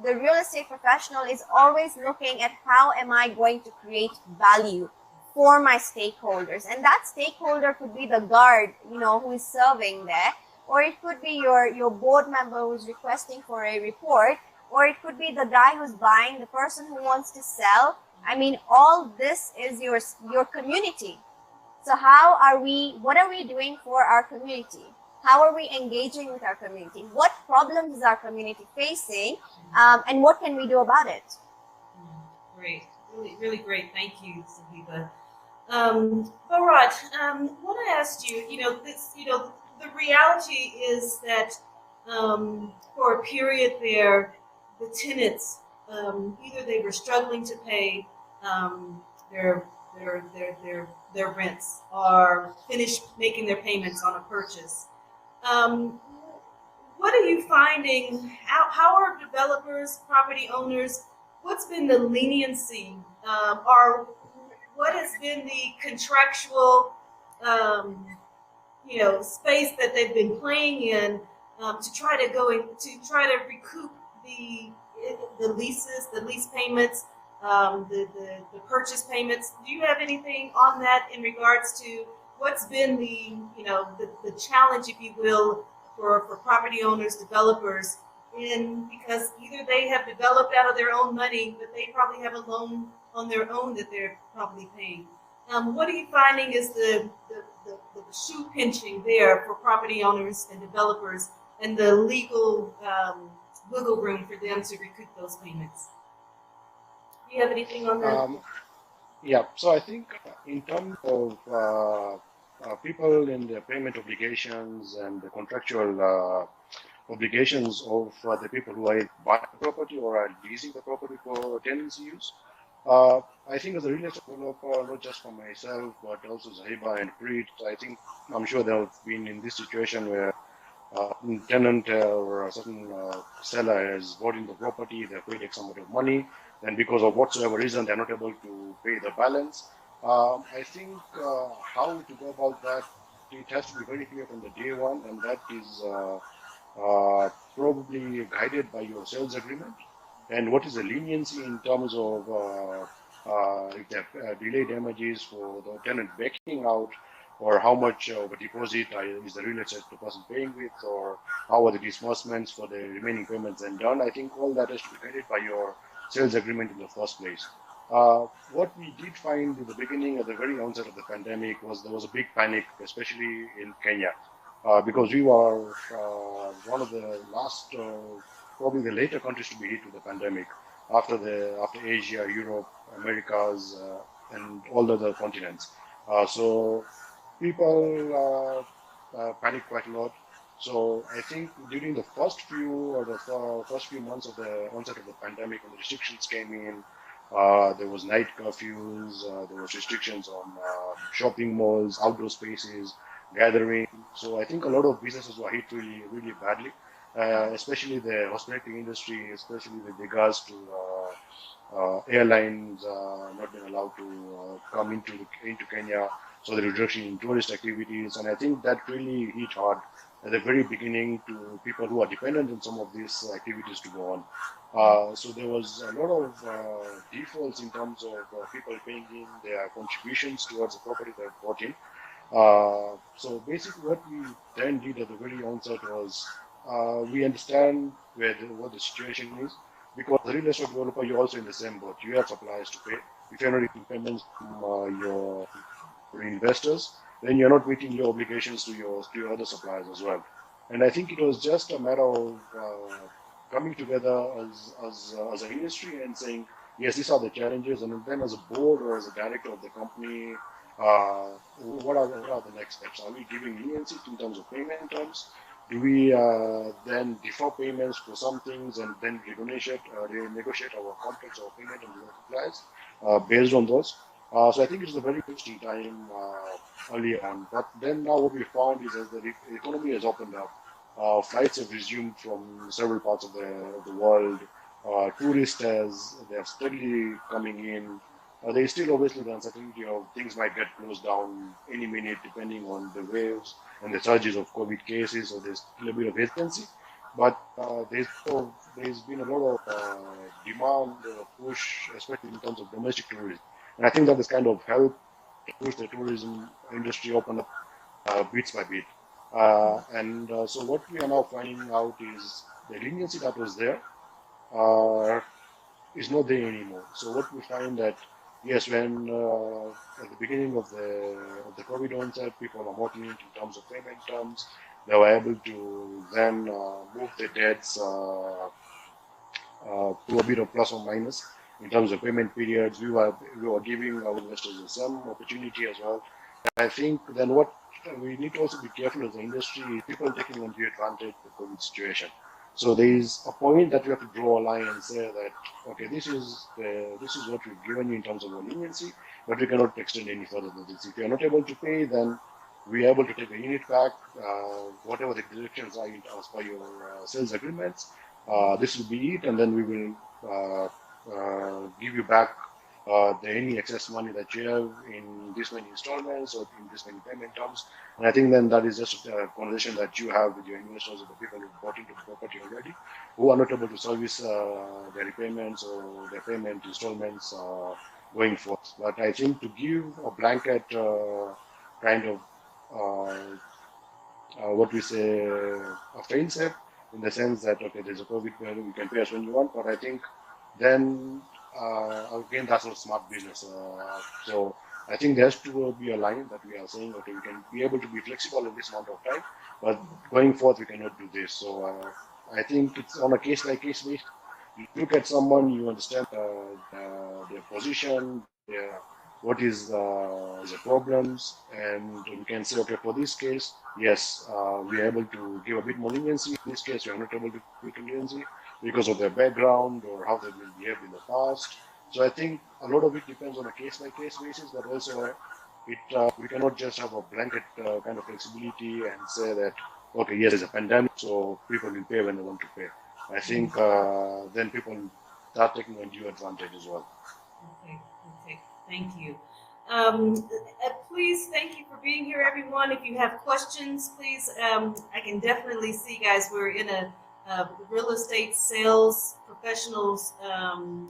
the real estate professional is always looking at how am I going to create value for my stakeholders. And that stakeholder could be the guard, you know, who is serving there, or it could be your board member who's requesting for a report, or it could be the guy who's buying, the person who wants to sell. I mean, all this is your community. So what are we doing for our community? How are we engaging with our community? What problems is our community facing? And what can we do about it? Great. Really, really great. Thank you, Zahiba. Bharat, want to ask you, the reality is that for a period there, the tenants, either they were struggling to pay their rents or finish making their payments on a purchase. What are you finding? How are developers, property owners? What's been the leniency, or what has been the contractual, space that they've been playing in to try to recoup the leases, the lease payments, the purchase payments? Do you have anything on that in regards to what's been the challenge, if you will, for property owners, developers? Because either they have developed out of their own money, but they probably have a loan on their own that they're probably paying. What are you finding is the shoe pinching there for property owners and developers, and the legal wiggle room for them to recoup those payments? Do you have anything on that? Yeah, so I think in terms of people in their payment obligations and the contractual obligations of the people who are buying the property or are leasing the property for tenancy use. I think as a real estate developer, not just for myself, but also Zahiba and Prit, I'm sure they have been in this situation where tenant or a certain seller has bought in the property, they've paid X amount of money, and because of whatsoever reason they're not able to pay the balance. I think how to go about that, it has to be very clear from the day one, and that is probably guided by your sales agreement. And what is the leniency in terms of if there are delay damages for the tenant backing out, or how much of a deposit is the real estate person paying with, or how are the disbursements for the remaining payments then done. I think all that has to be guided by your sales agreement in the first place. What we did find in the beginning, at the very onset of the pandemic, was there was a big panic, especially in Kenya, because we were one of the last, probably the later countries to be hit with the pandemic, after Asia, Europe, Americas, and all the other continents. So people panicked quite a lot. So I think during the first few months of the onset of the pandemic, when the restrictions came in, there was night curfews, there was restrictions on shopping malls, outdoor spaces, gathering. So I think a lot of businesses were hit really, really badly, especially the hospitality industry, especially with regards to airlines not being allowed to come into Kenya, so the reduction in tourist activities, and I think that really hit hard at the very beginning to people who are dependent on some of these activities to go on. So there was a lot of defaults in terms of people paying in their contributions towards the property they bought in. So basically, what we then did at the very onset was we understand what the situation is, because the real estate developer, you're also in the same boat. You have suppliers to pay. If you're not making payments from your investors, then you're not meeting your obligations to your other suppliers as well. And I think it was just a matter of coming together as an industry and saying, yes, these are the challenges, and then as a board or as a director of the company, what are the next steps? Are we giving leniency in terms of payment terms? Do we then defer payments for some things and then renegotiate our contracts or payment and suppliers based on those? So I think it's a very interesting time early on. But then now what we found is as the economy has opened up, flights have resumed from several parts of the world. Tourists, as they are steadily coming in, there is still obviously the uncertainty of things might get closed down any minute depending on the waves and the surges of COVID cases, so there's still a bit of hesitancy. But there's been a lot of demand push, especially in terms of domestic tourism. And I think that has kind of helped push the tourism industry open up bit by bit. So what we are now finding out is the leniency that was there uh, is not there anymore. So what we find that yes, when at the beginning of the COVID onset, people are more lenient in terms of payment terms. They were able to then move the debts to a bit of plus or minus in terms of payment periods. We were giving our investors some opportunity as well. I think then what we need to also be careful as an industry is people taking undue advantage of the COVID situation. So there is a point that we have to draw a line and say that okay, this is what we've given you in terms of our leniency, but we cannot extend any further than this. If you are not able to pay, then we are able to take the unit back, whatever the directions are as per your sales agreements. This will be it, and then we will give you back any excess money that you have in this many installments or in this many payment terms. And I think then that is just a conversation that you have with your investors or the people who bought into the property already, who are not able to service their repayments or their payment installments going forth. But I think to give a blanket kind of what we say a fail safe in the sense that okay, there's a COVID where you can pay us when you want, but I think then again that's not smart business. So I think there has to be a line that we are saying okay, we can be able to be flexible in this amount of time, but going forth we cannot do this. So I think it's on a case by case basis. You look at someone, you understand their position, what is the problems, and you can say, okay, for this case, yes, we are able to give a bit more leniency. In this case, we are not able to give leniency because of their background or how they've been behaved in the past. So I think a lot of it depends on a case-by-case basis, but also we cannot just have a blanket kind of flexibility and say that okay, yes, there's a pandemic, so people will pay when they want to pay. I think then people start taking undue advantage as well. Okay, okay, thank you. Please, thank you for being here, everyone. If you have questions, please, I can definitely see, guys, we're in a real estate sales professionals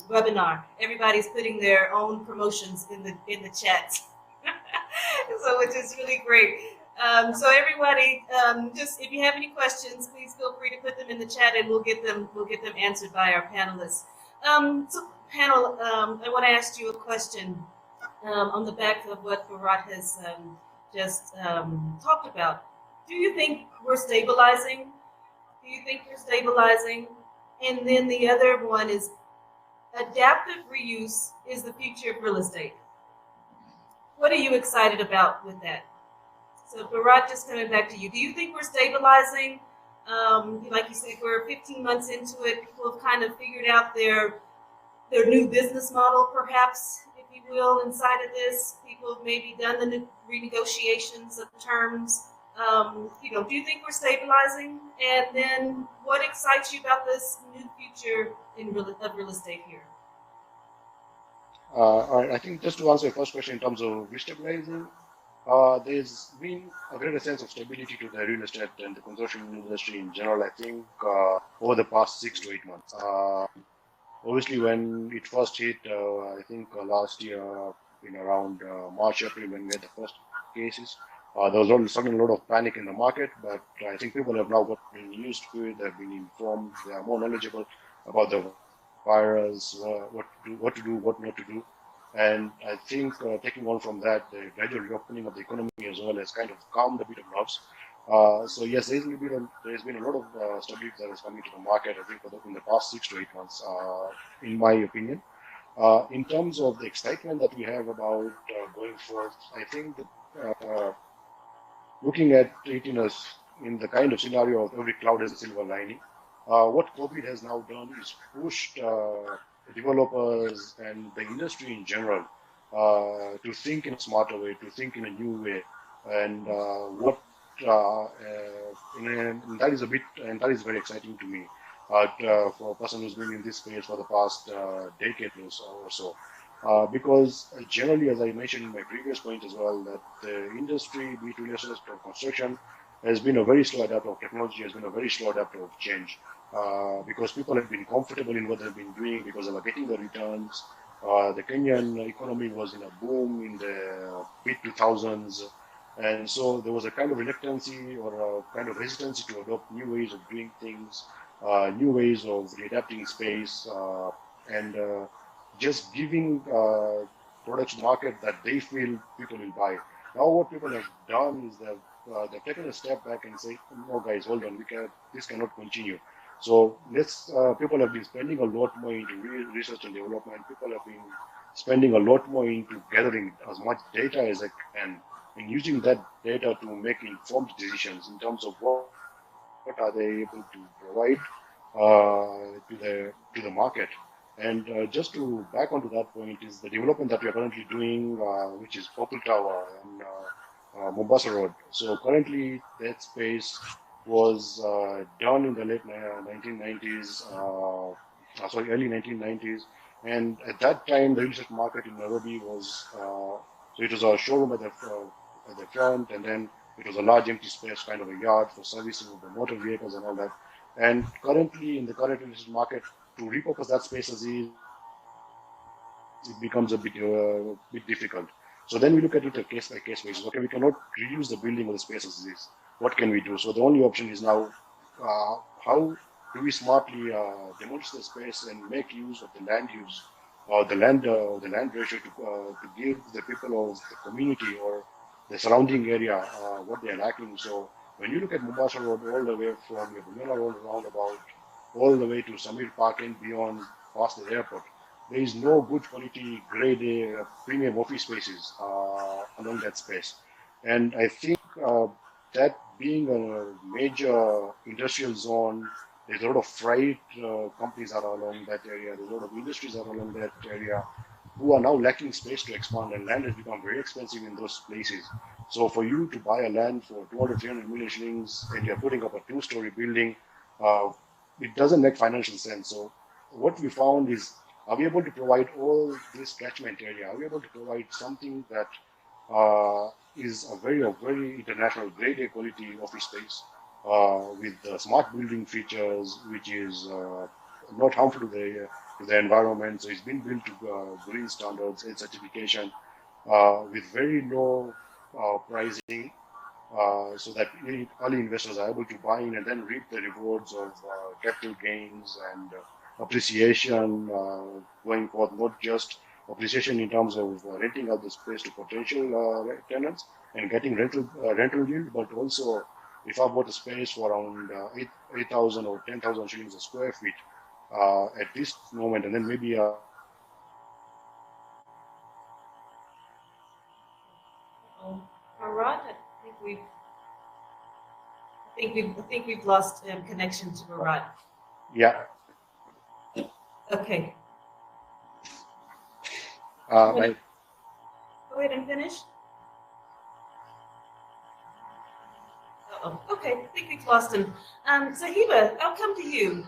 webinar. Everybody's putting their own promotions in the chat, so which is really great. So everybody, just if you have any questions, please feel free to put them in the chat, and we'll get them answered by our panelists. So panel, I want to ask you a question on the back of what Bharat has just talked about. Do you think we're stabilizing? Do you think we're stabilizing? And then the other one is adaptive reuse is the future of real estate. What are you excited about with that? So Bharat, just coming back to you. Do you think we're stabilizing? Like you said, we're 15 months into it. People have kind of figured out their new business model, perhaps, if you will, inside of this. People have maybe done the renegotiations of terms. Do you think we're stabilizing? And then what excites you about this new future of real estate here? I think just to answer your first question in terms of restabilizing, there's been a greater sense of stability to the real estate and the construction industry in general, I think, over the past 6 to 8 months. Obviously, when it first hit, I think last year in around March, April, when we had the first cases, there was suddenly a lot of panic in the market, but I think people have now gotten used to it, they've been informed, they are more knowledgeable about the virus, what to do, what not to do. And I think taking on from that, the gradual reopening of the economy as well has kind of calmed a bit of nerves. So yes, there's been a lot of stability that has come into the market, I think, in the past 6 to 8 months, in my opinion. In terms of the excitement that we have about going forth, I think that looking at it in the kind of scenario of every cloud has a silver lining, what COVID has now done is pushed developers and the industry in general to think in a smarter way, to think in a new way, and and that is that is very exciting to me. For a person who's been in this space for the past decade or so. Because generally, as I mentioned in my previous point as well, that the industry, be it real estate or construction, has been a very slow adapter of technology, has been a very slow adapter of change. Because people have been comfortable in what they've been doing because they were getting the returns. The Kenyan economy was in a boom in the mid 2000s, and so there was a kind of reluctancy or a kind of hesitancy to adopt new ways of doing things, new ways of readapting space, and just giving products to market that they feel people will buy. Now, what people have done is they've taken a step back and say, "No, guys, hold on, this cannot continue." So people have been spending a lot more into research and development. People have been spending a lot more into gathering as much data as they can and using that data to make informed decisions in terms of what are they able to provide to the market. And just to back onto that point is the development that we are currently doing, which is Purple Tower and Mombasa Road. So currently that space was done in the late 1990s, early 1990s. And at that time, the real estate market in Nairobi was, so it was a showroom at the front, and then it was a large empty space, kind of a yard for servicing of the motor vehicles and all that. And currently, in the current real estate market, to repurpose that space as is, it becomes a bit difficult. So then we look at it a case by case basis. Okay, we cannot reuse the building or the space as is. What can we do? So the only option is now how do we smartly demolish the space and make use of the land use or the land ratio to give the people of the community or the surrounding area what they are lacking. So when you look at Mombasa Road all the way from the Bumela Road roundabout all the way to Samir Park and beyond past the airport, there is no good quality grade A premium office spaces along that space. And I think that being a major industrial zone, there's a lot of freight companies are along that area, there's a lot of industries are along that area. who are now lacking space to expand, and land has become very expensive in those places. So for you to buy a land for 200, 300 million shillings and you're putting up a two-story building, it doesn't make financial sense. So what we found is, are we able to provide all this catchment area? Are we able to provide something that is a very international grade A quality office space with smart building features, which is not harmful to the environment. So it's been built to green standards and certification with very low pricing, so that early investors are able to buy in and then reap the rewards of capital gains and appreciation going forth, not just appreciation in terms of renting out the space to potential tenants and getting rental yield, but also if I bought a space for around 8,000 or 10,000 shillings a square feet at this moment, and then maybe Bharat, I think we've lost connection to Bharat. yeah. Okay. Right. Go ahead and finish. Okay, I think we've lost him. Zahiba, I'll come to you.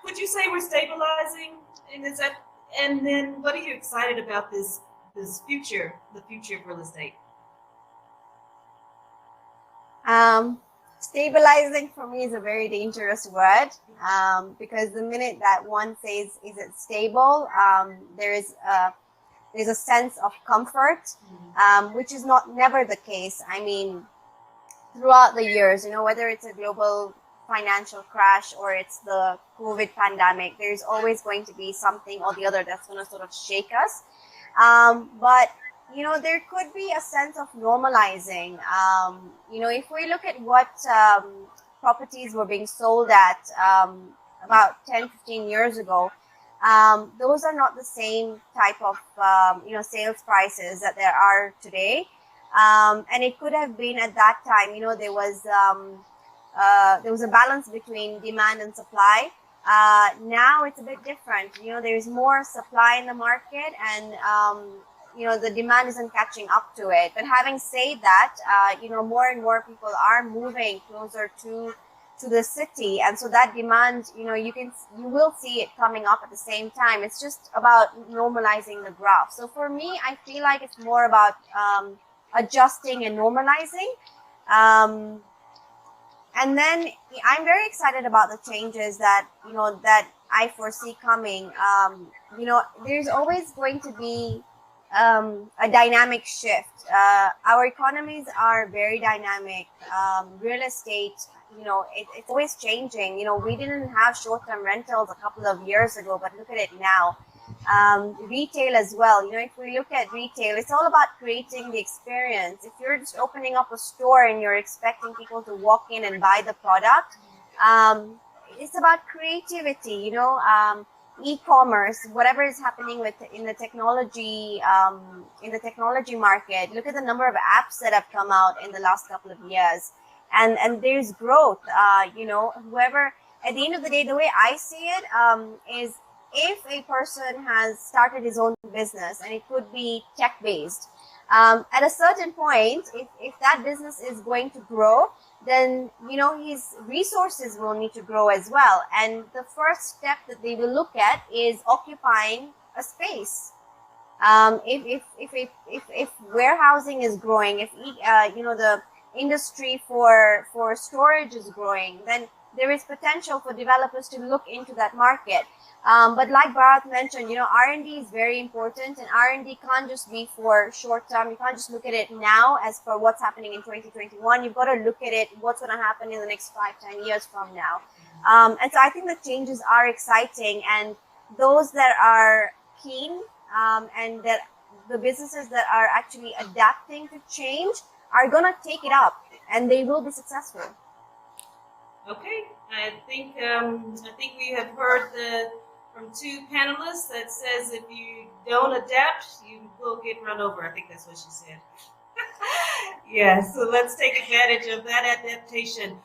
Would you say we're stabilizing? And then what are you excited about this future, the future of real estate? Stabilizing for me is a very dangerous word, because the minute that one says, is it stable, there's a sense of comfort, which is never the case. I mean, throughout the years, whether it's a global financial crash or it's the COVID pandemic, there's always going to be something or the other that's going to sort of shake us. But there could be a sense of normalizing. If we look at what properties were being sold at about 10, 15 years ago, those are not the same type of sales prices that there are today. And it could have been at that time, there was a balance between demand and supply. Now it's a bit different. There's more supply in the market, and the demand isn't catching up to it. But having said that, more and more people are moving closer to the city, and so that demand, you will see it coming up at the same time. It's just about normalizing the graph. So for me, I feel like it's more about adjusting and normalizing. And then I'm very excited about the changes that I foresee coming. There's always going to be a dynamic shift. Our economies are very dynamic. Real estate, it's always changing. We didn't have short-term rentals a couple of years ago, but look at it now. Retail as well. If we look at retail, it's all about creating the experience. If you're just opening up a store and you're expecting people to walk in and buy the product, it's about creativity. E-commerce, whatever is happening in the technology market. Look at the number of apps that have come out in the last couple of years, and there's growth. Whoever, at the end of the day, the way I see it is, if a person has started his own business, and it could be tech-based, at a certain point, if that business is going to grow, then his resources will need to grow as well. And the first step that they will look at is occupying a space. If warehousing is growing, if the industry for storage is growing, then there is potential for developers to look into that market. But like Bharat mentioned, R&D is very important, and R&D can't just be for short term. You can't just look at it now as for what's happening in 2021. You've got to look at it, what's going to happen in the next 5-10 years from now. And so I think the changes are exciting, and those that are keen, and that the businesses that are actually adapting to change are going to take it up, and they will be successful. Okay, I think we have heard from two panelists that says if you don't adapt, you will get run over. I think that's what she said. Yeah, so let's take advantage of that adaptation.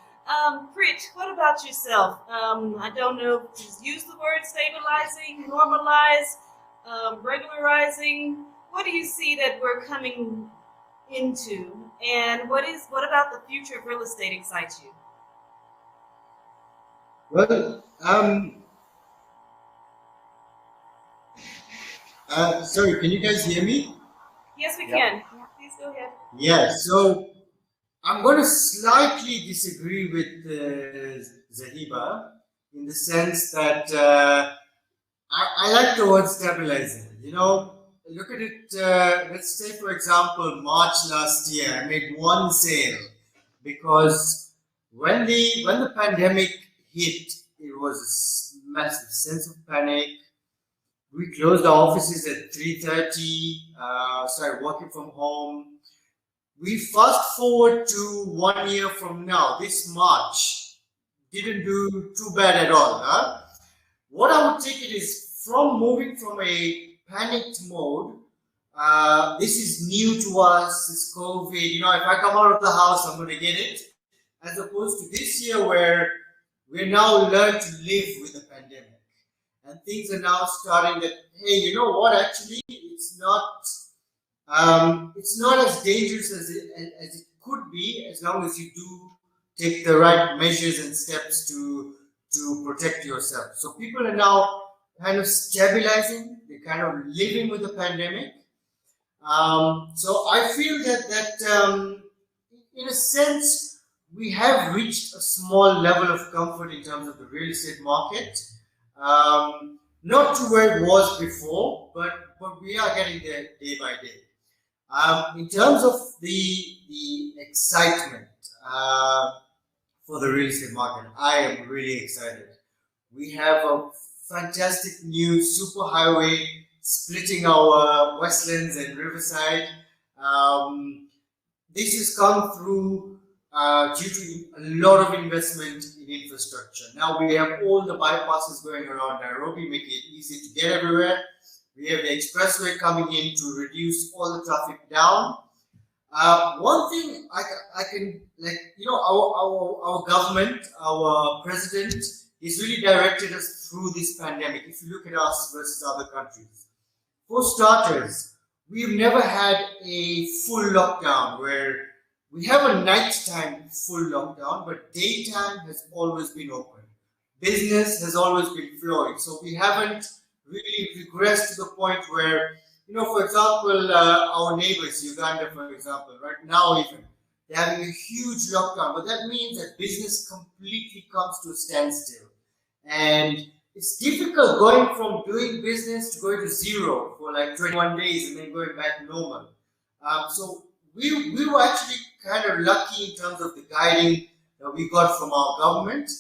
Prit, what about yourself? I don't know if you use the word stabilizing, normalize. regularizing? What do you see that we're coming into, and what about the future of real estate excites you? Well, sorry, can you guys hear me? Yes, we Yeah. can. Please go ahead. Yeah, so I'm going to slightly disagree with Zahiba in the sense that I like the word stabilizing. You know, look at it. Let's say, for example, March last year, I made one sale because when the pandemic hit, it was a massive sense of panic. We closed our offices at 3:30. Started working from home. We fast forward to 1 year from now. This March didn't do too bad at all. Huh? What I would take it is from moving from a panicked mode. This is new to us. It's COVID. You know, if I come out of the house, I'm going to get it. As opposed to this year where we're now learned to live with the pandemic. And things are now starting that, hey, you know what, actually, it's not as dangerous as it could be as long as you do take the right measures and steps to protect yourself. So people are now kind of stabilizing, they're kind of living with the pandemic. So I feel that in a sense, we have reached a small level of comfort in terms of the real estate market. Not to where it was before, but we are getting there day by day. In terms of the excitement for the real estate market, I am really excited. We have a fantastic new superhighway splitting our Westlands and Riverside. This has come through due to a lot of investment in infrastructure. Now we have all the bypasses going around Nairobi, making it easy to get everywhere. We have the expressway coming in to reduce all the traffic down. One thing I can, like, you know, our government, our president is really directed us through this pandemic. If you look at us versus other countries, for starters, we've never had a full lockdown where we have a nighttime full lockdown, but daytime has always been open. Business has always been flowing. So we haven't really regressed to the point where, you know, for example, our neighbors, Uganda, for example, right now even, they're having a huge lockdown. But that means that business completely comes to a standstill. And it's difficult going from doing business to going to zero for like 21 days and then going back normal. So we were actually kind of lucky in terms of the guiding that we got from our government,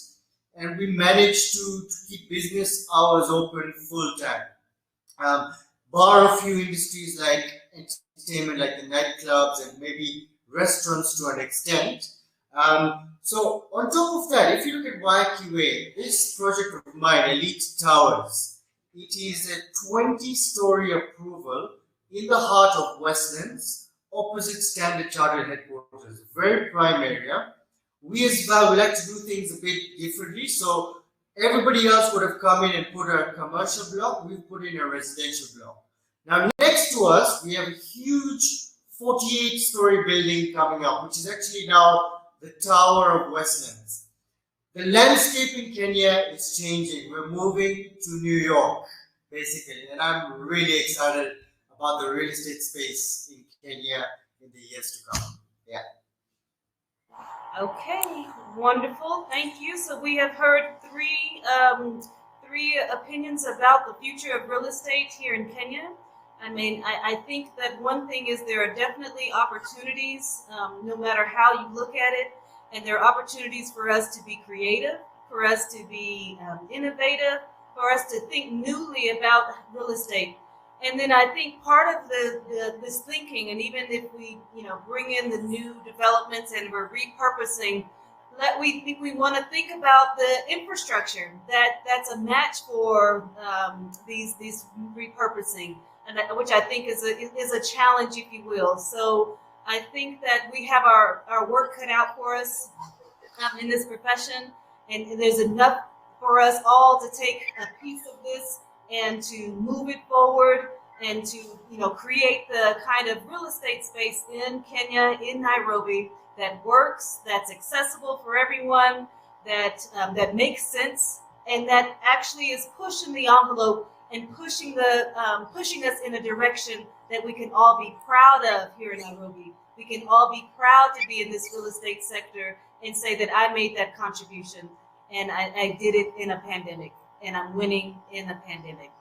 and we managed to keep business hours open full time. Bar a few industries like entertainment, like the nightclubs and maybe restaurants to an extent. So on top of that, if you look at YQA, this project of mine, Elite Towers, it is a 20-story approval in the heart of Westlands, opposite Standard Chartered headquarters, very prime area. We as Vaal, we like to do things a bit differently. So everybody else would have come in and put a commercial block. We've put in a residential block. Now next to us, we have a huge 48-story building coming up, which is actually now the Tower of Westlands. The landscape in Kenya is changing. We're moving to New York, basically, and I'm really excited about the real estate space in Kenya in the years to come. Yeah. Okay, wonderful. Thank you. So we have heard three opinions about the future of real estate here in Kenya. I mean, I think that one thing is there are definitely opportunities, no matter how you look at it, and there are opportunities for us to be creative, for us to be innovative, for us to think newly about real estate. And then I think part of this thinking, and even if we bring in the new developments and we're repurposing, we want to think about the infrastructure that's a match for these repurposing, and which I think is a challenge, if you will. So I think that we have our work cut out for us in this profession, and there's enough for us all to take a piece of this and to move it forward and to create the kind of real estate space in Kenya, in Nairobi, that works, that's accessible for everyone, that makes sense, and that actually is pushing the envelope and pushing us in a direction that we can all be proud of here in Nairobi. We can all be proud to be in this real estate sector and say that I made that contribution and I did it in a pandemic and I'm winning in a pandemic.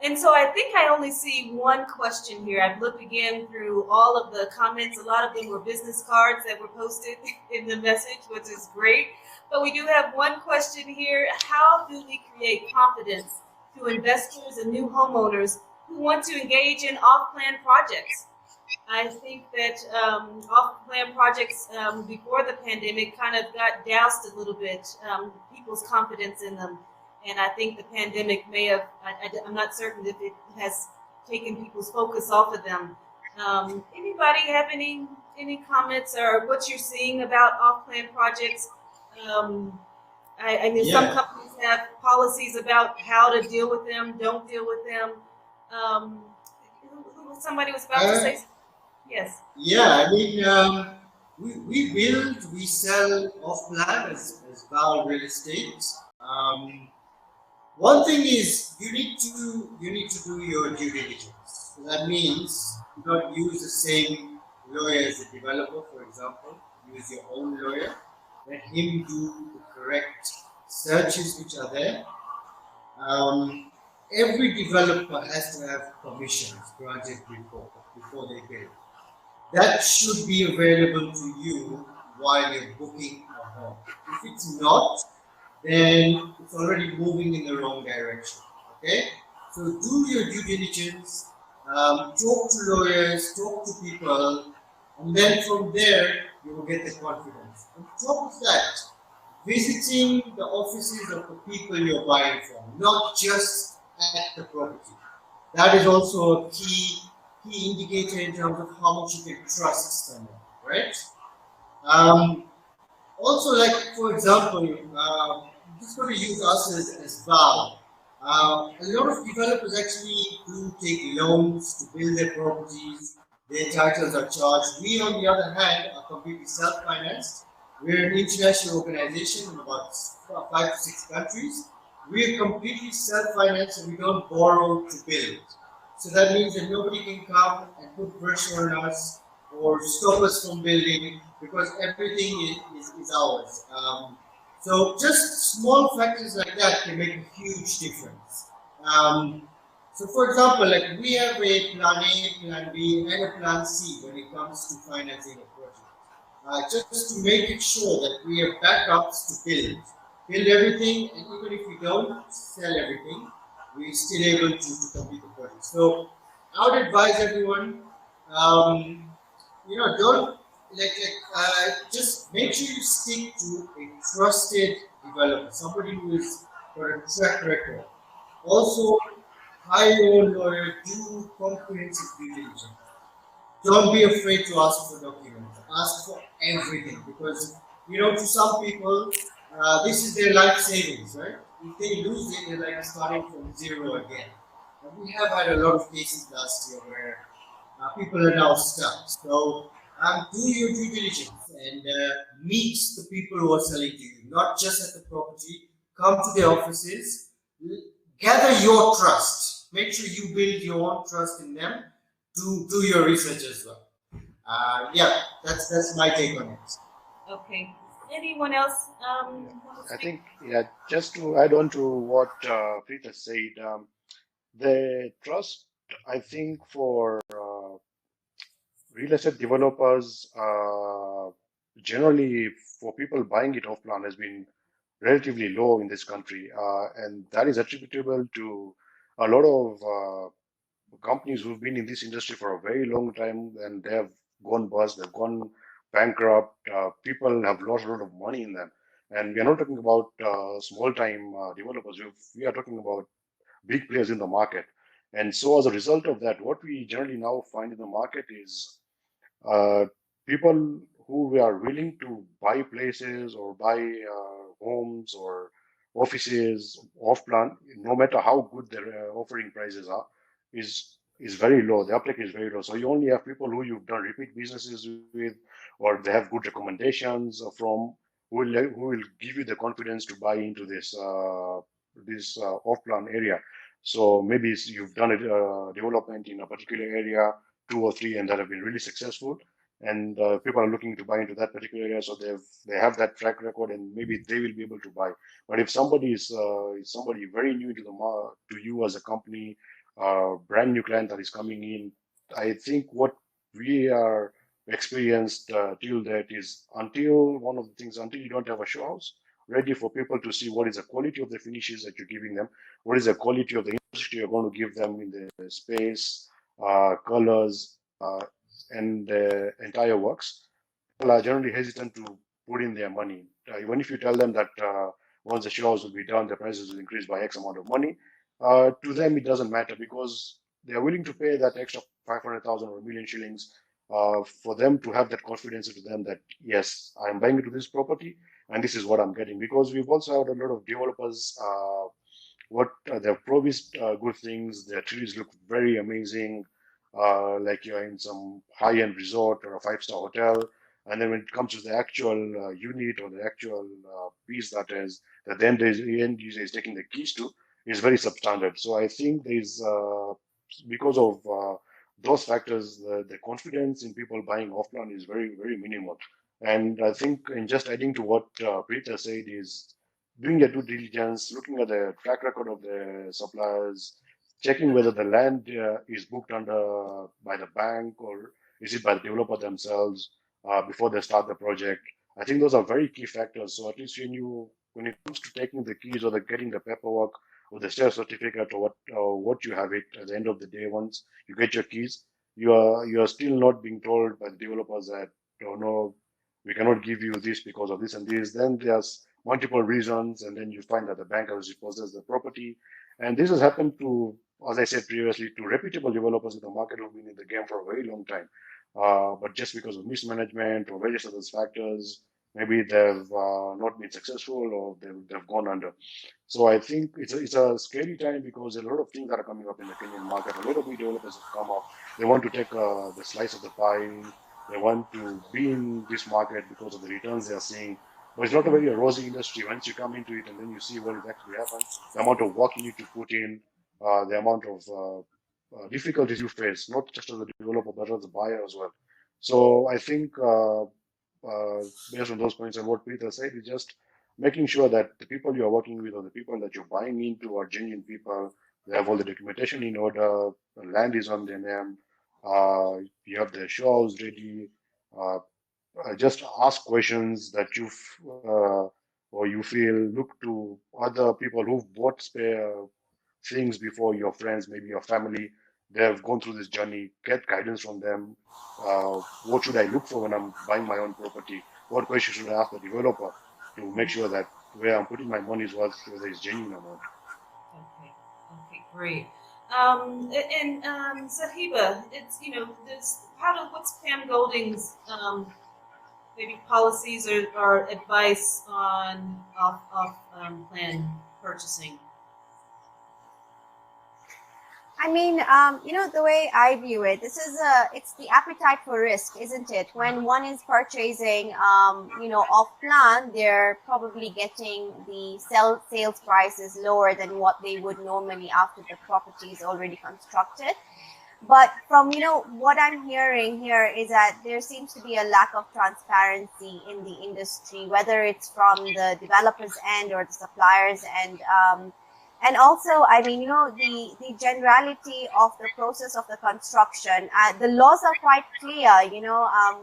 And so I think I only see one question here. I've looked again through all of the comments. A lot of them were business cards that were posted in the message, which is great. But we do have one question here. How do we create confidence to investors and new homeowners who want to engage in off-plan projects? I think that off-plan projects before the pandemic kind of got doused a little bit, people's confidence in them. And I think the pandemic may have, I'm not certain if it has taken people's focus off of them. Anybody have any comments or what you're seeing about off-plan projects? I mean, some companies have policies about how to deal with them, don't deal with them. Somebody was about to say something. Yes. Yeah, I mean, we build, we sell off-plan as Vaal real estate. One thing is you need to do your due diligence. So that means do not use the same lawyer as the developer, for example. Use your own lawyer. Let him do the correct searches which are there. Every developer has to have permissions granted before they build. That should be available to you while you're booking a home. If it's not, then it's already moving in the wrong direction. Okay? So do your due diligence, talk to lawyers, talk to people, and then from there you will get the confidence. On top of that, visiting the offices of the people you're buying from, not just at the property. That is also a key indicator in terms of how much you can trust someone, right? Also, like for example, just going to use us as Vaal. A lot of developers actually do take loans to build their properties. Their titles are charged. We, on the other hand, are completely self-financed. We're an international organization in about 5 to 6 countries. We're completely self-financed and we don't borrow to build. So that means that nobody can come and put pressure on us or stop us from building because everything is ours. So just small factors like that can make a huge difference. So for example, like we have a plan A, plan B, and a plan C when it comes to financing a project. Just to make it sure that we have backups to build everything, and even if we don't sell everything, we're still able to complete the project. So I would advise everyone, don't just make sure you stick to a trusted developer, somebody who is got a track record. Also, hire your own lawyer, do comprehensive due diligence. Don't be afraid to ask for documents. Ask for everything because to some people, this is their life savings, right? If they lose it, they're like starting from zero again. And we have had a lot of cases last year where people are now stuck. So do your due diligence and meet the people who are selling to you, not just at the property. Come to the offices, gather your trust. Make sure you build your own trust in them. Do your research as well. Yeah, that's my take on it. Okay. Anyone else? I think, just to add on to what Prit has said, the trust, I think, for real estate developers, generally for people buying it off plan, has been relatively low in this country. And that is attributable to a lot of companies who've been in this industry for a very long time and they have gone bust, they've gone bankrupt, people have lost a lot of money in them. And we are not talking about small time developers, we are talking about big players in the market. And so as a result of that, what we generally now find in the market is people who are willing to buy places or buy homes or offices off plan, no matter how good their offering prices are, is very low. The uptake is very low. So you only have people who you've done repeat businesses with, or they have good recommendations from, who will give you the confidence to buy into this off plan area. So maybe you've done a development in a particular area, 2 or 3, and that have been really successful, and people are looking to buy into that particular area, so they have that track record, and maybe they will be able to buy. But if somebody is somebody very new to to you as a company, brand new client that is coming in, I think what we are experienced till that is, until one of the things, until you don't have a show house ready for people to see what is the quality of the finishes that you're giving them, what is the quality of the industry you're going to give them in the space, colors, and the entire works, people are generally hesitant to put in their money. Even if you tell them that once the shows will be done, the prices will increase by X amount of money, to them it doesn't matter, because they are willing to pay that extra 500,000 or 1,000,000 shillings for them to have that confidence into them that, yes, I'm buying into this property and this is what I'm getting. Because we've also had a lot of developers, they've promised good things. Their trees look very amazing, like you're in some high-end resort or a five-star hotel. And then when it comes to the actual unit or the actual piece that the end user is taking the keys to, is very substandard. So I think there's because of those factors, the confidence in people buying off-plan is very, very minimal. And I think, in just adding to what Prit said, is doing your due diligence, looking at the track record of the suppliers, checking whether the land is booked under by the bank, or is it by the developer themselves before they start the project. I think those are very key factors. So at least when it comes to taking the keys or getting the paperwork or the share certificate, or what you have it at the end of the day, once you get your keys, you are still not being told by the developers that, oh no, we cannot give you this because of this and this. Then there's multiple reasons, and then you find that the bank has repossessed the property. And this has happened to, as I said previously, to reputable developers in the market who've been in the game for a very long time. But just because of mismanagement or various other factors, maybe they've not been successful, or they've gone under. So I think it's a scary time, because a lot of things that are coming up in the Kenyan market. A lot of new developers have come up. They want to take the slice of the pie. They want to be in this market because of the returns they are seeing. But it's not a very rosy industry once you come into it, and then you see what is actually happened, the amount of work you need to put in, the amount of difficulties you face, not just as a developer, but as a buyer as well. So I think, based on those points and what Peter said, is just making sure that the people you are working with, or the people that you're buying into, are genuine people. They have all the documentation in order, the land is on their name, you have the shows ready. Uh, just ask questions that or you feel, look to other people who've bought spare things before, your friends, maybe your family. They have gone through this journey. Get guidance from them. What should I look for when I'm buying my own property? What questions should I ask the developer to make sure that where I'm putting my money is worth, whether it's genuine or not? Okay, okay, great. Zahiba, it's there's what's Pam Golding's maybe policies or advice on off plan purchasing? I mean, the way I view it, it's the appetite for risk, isn't it? When one is purchasing, off plan, they're probably getting the sales prices lower than what they would normally after the property is already constructed. But from, what I'm hearing here is that there seems to be a lack of transparency in the industry, whether it's from the developers' end or the suppliers' end. And also, I mean, the generality of the process of the construction, the laws are quite clear.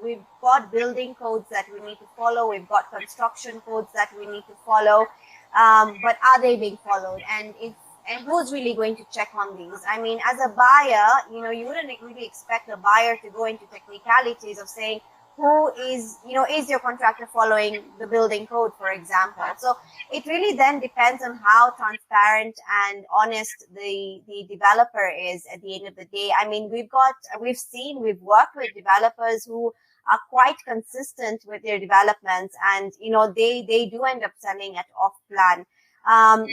We've got building codes that we need to follow. We've got construction codes that we need to follow. But are they being followed? And who's really going to check on these? I mean, as a buyer, you wouldn't really expect a buyer to go into technicalities of saying, is your contractor following the building code, for example? So it really then depends on how transparent and honest the developer is at the end of the day. I mean, we've worked with developers who are quite consistent with their developments, and they do end up selling at off plan. From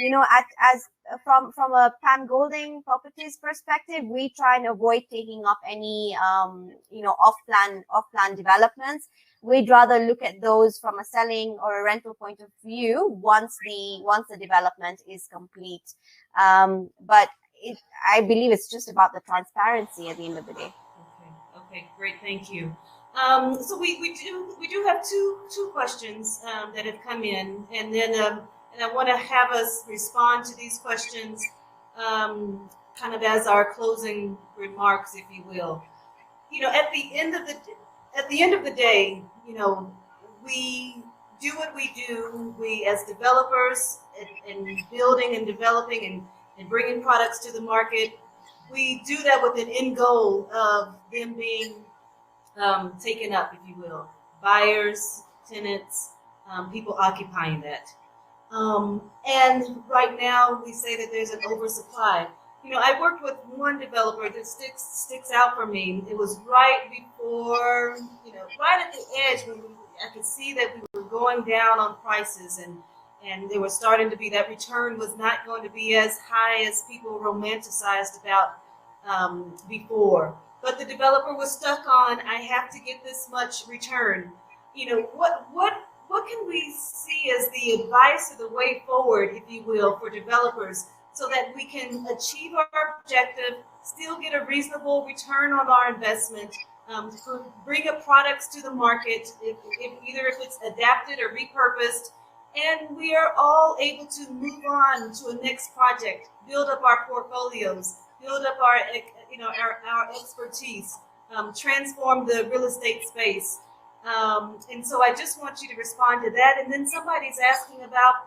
a Pam Golding Properties perspective, we try and avoid taking up any off plan developments. We'd rather look at those from a selling or a rental point of view once the development is complete. But I believe it's just about the transparency at the end of the day. Okay, great, thank you. So we do have two questions that have come in, and then and I want to have us respond to these questions kind of as our closing remarks, if you will. At the end of the day, we do what we do. We as developers and building and developing and bringing products to the market, we do that with an end goal of them being taken up, if you will, buyers, tenants, people occupying that. And right now we say that there's an oversupply. I worked with one developer that sticks out for me. It was right before, right at the edge when I could see that we were going down on prices, and they were starting to be, that return was not going to be as high as people romanticized about before. But the developer was stuck on, I have to get this much return. What can we see as the advice or the way forward, if you will, for developers so that we can achieve our objective, still get a reasonable return on our investment, bring up products to the market, either if it's adapted or repurposed, and we are all able to move on to a next project, build up our portfolios, build up our expertise, transform the real estate space. And so I just want you to respond to that. And then somebody's asking about,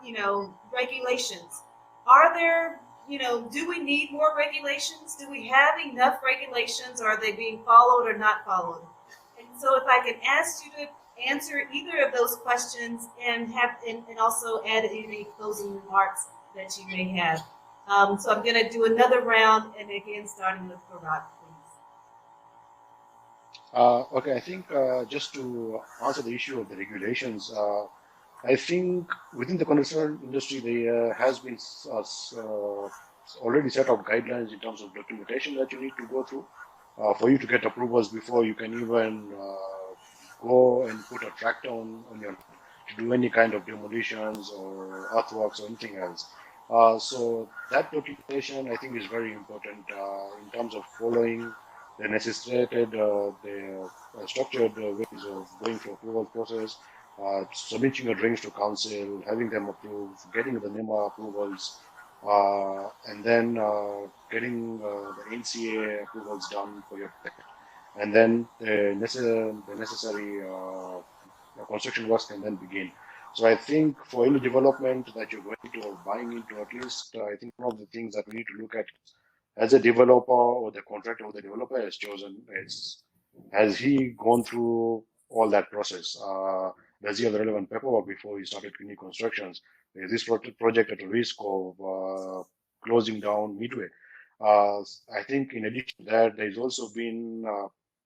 regulations. Are there, do we need more regulations? Do we have enough regulations? Are they being followed or not followed? And so if I can ask you to answer either of those questions and also add any closing remarks that you may have. So I'm going to do another round, and again, starting with Bharat, please. Okay, I think just to answer the issue of the regulations, I think within the construction industry there has been already set of guidelines in terms of documentation that you need to go through for you to get approvals before you can even go and put a tractor on your to do any kind of demolitions or earthworks or anything else. So that documentation I think is very important in terms of following the necessitated, the structured ways of going through approval process, submitting your drawings to council, having them approved, getting the NEMA approvals, and then getting the NCA approvals done for your project. And then the necessary construction works can then begin. So I think for any development that you're going to or buying into, at least I think one of the things that we need to look at as a developer or the contractor or the developer has chosen is, has he gone through all that process? Does he have the relevant paperwork before he started any constructions? Is this project at a risk of closing down midway? I think in addition to that, there's also been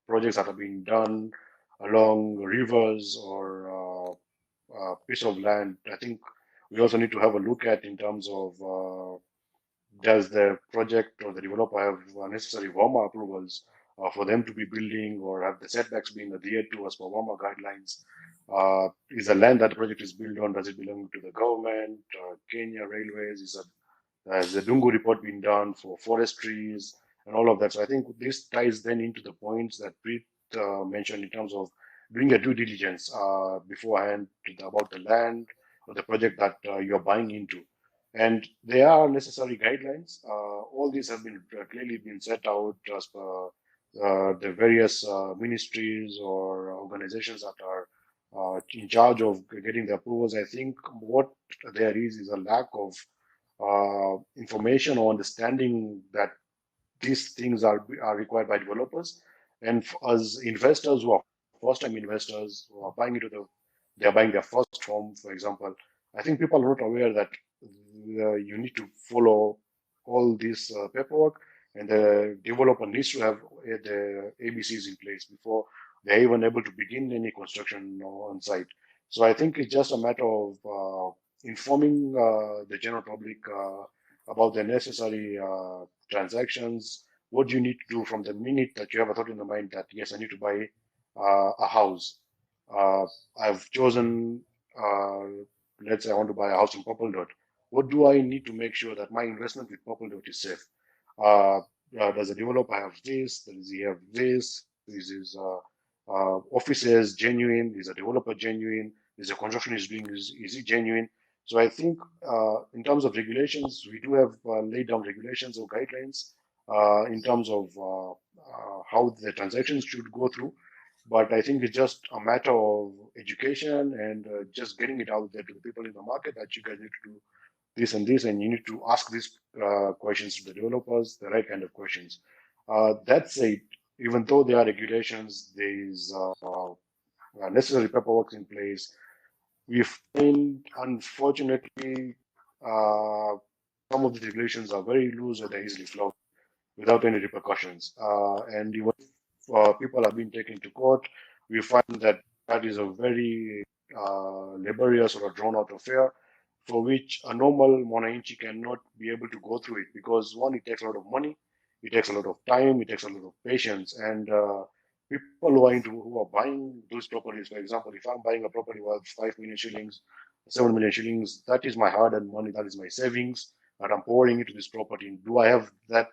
projects that have been done along rivers or piece of land. I think we also need to have a look at in terms of does the project or the developer have necessary WAMA approvals for them to be building, or have the setbacks been adhered to as per WAMA guidelines? Is the land that the project is built on, does it belong to the government, Kenya Railways? Has the Dungu report been done for forestries and all of that? So I think this ties then into the points that Prit mentioned in terms of doing a due diligence beforehand about the land or the project that you're buying into. And there are necessary guidelines. All these have been clearly been set out as per the various ministries or organizations that are in charge of getting the approvals. I think what there is a lack of information or understanding that these things are required by developers, and as investors who are first-time investors who are buying they are buying their first home, for example. I think people are not aware that you need to follow all this paperwork, and the developer needs to have the ABCs in place before they're even able to begin any construction on site. So I think it's just a matter of informing the general public about the necessary transactions. What do you need to do from the minute that you have a thought in the mind that, yes, I need to buy a house. I've chosen, let's say I want to buy a house in Purple Dot. What do I need to make sure that my investment with Purple Dot is safe? Does the developer have this? Does he have this? Is his offices genuine? Is the developer genuine? Is the construction is doing, is it genuine? So I think in terms of regulations, we do have laid down regulations or guidelines in terms of how the transactions should go through. But I think it's just a matter of education and just getting it out there to the people in the market that you guys need to do this and this, and you need to ask these questions to the developers, the right kind of questions. That said, even though there are regulations, there is necessary paperwork in place. We find, unfortunately, some of the regulations are very loose or they're easily flouted without any repercussions. And even if people are being taken to court, we find that that is a very laborious or a drawn out affair for which a normal Monainchi cannot be able to go through it because one, it takes a lot of money, it takes a lot of time, it takes a lot of patience, and people who are buying those properties, for example, if I'm buying a property worth 5 million shillings, 7 million shillings, that is my hard-earned money, that is my savings, and I'm pouring into this property. Do I have that?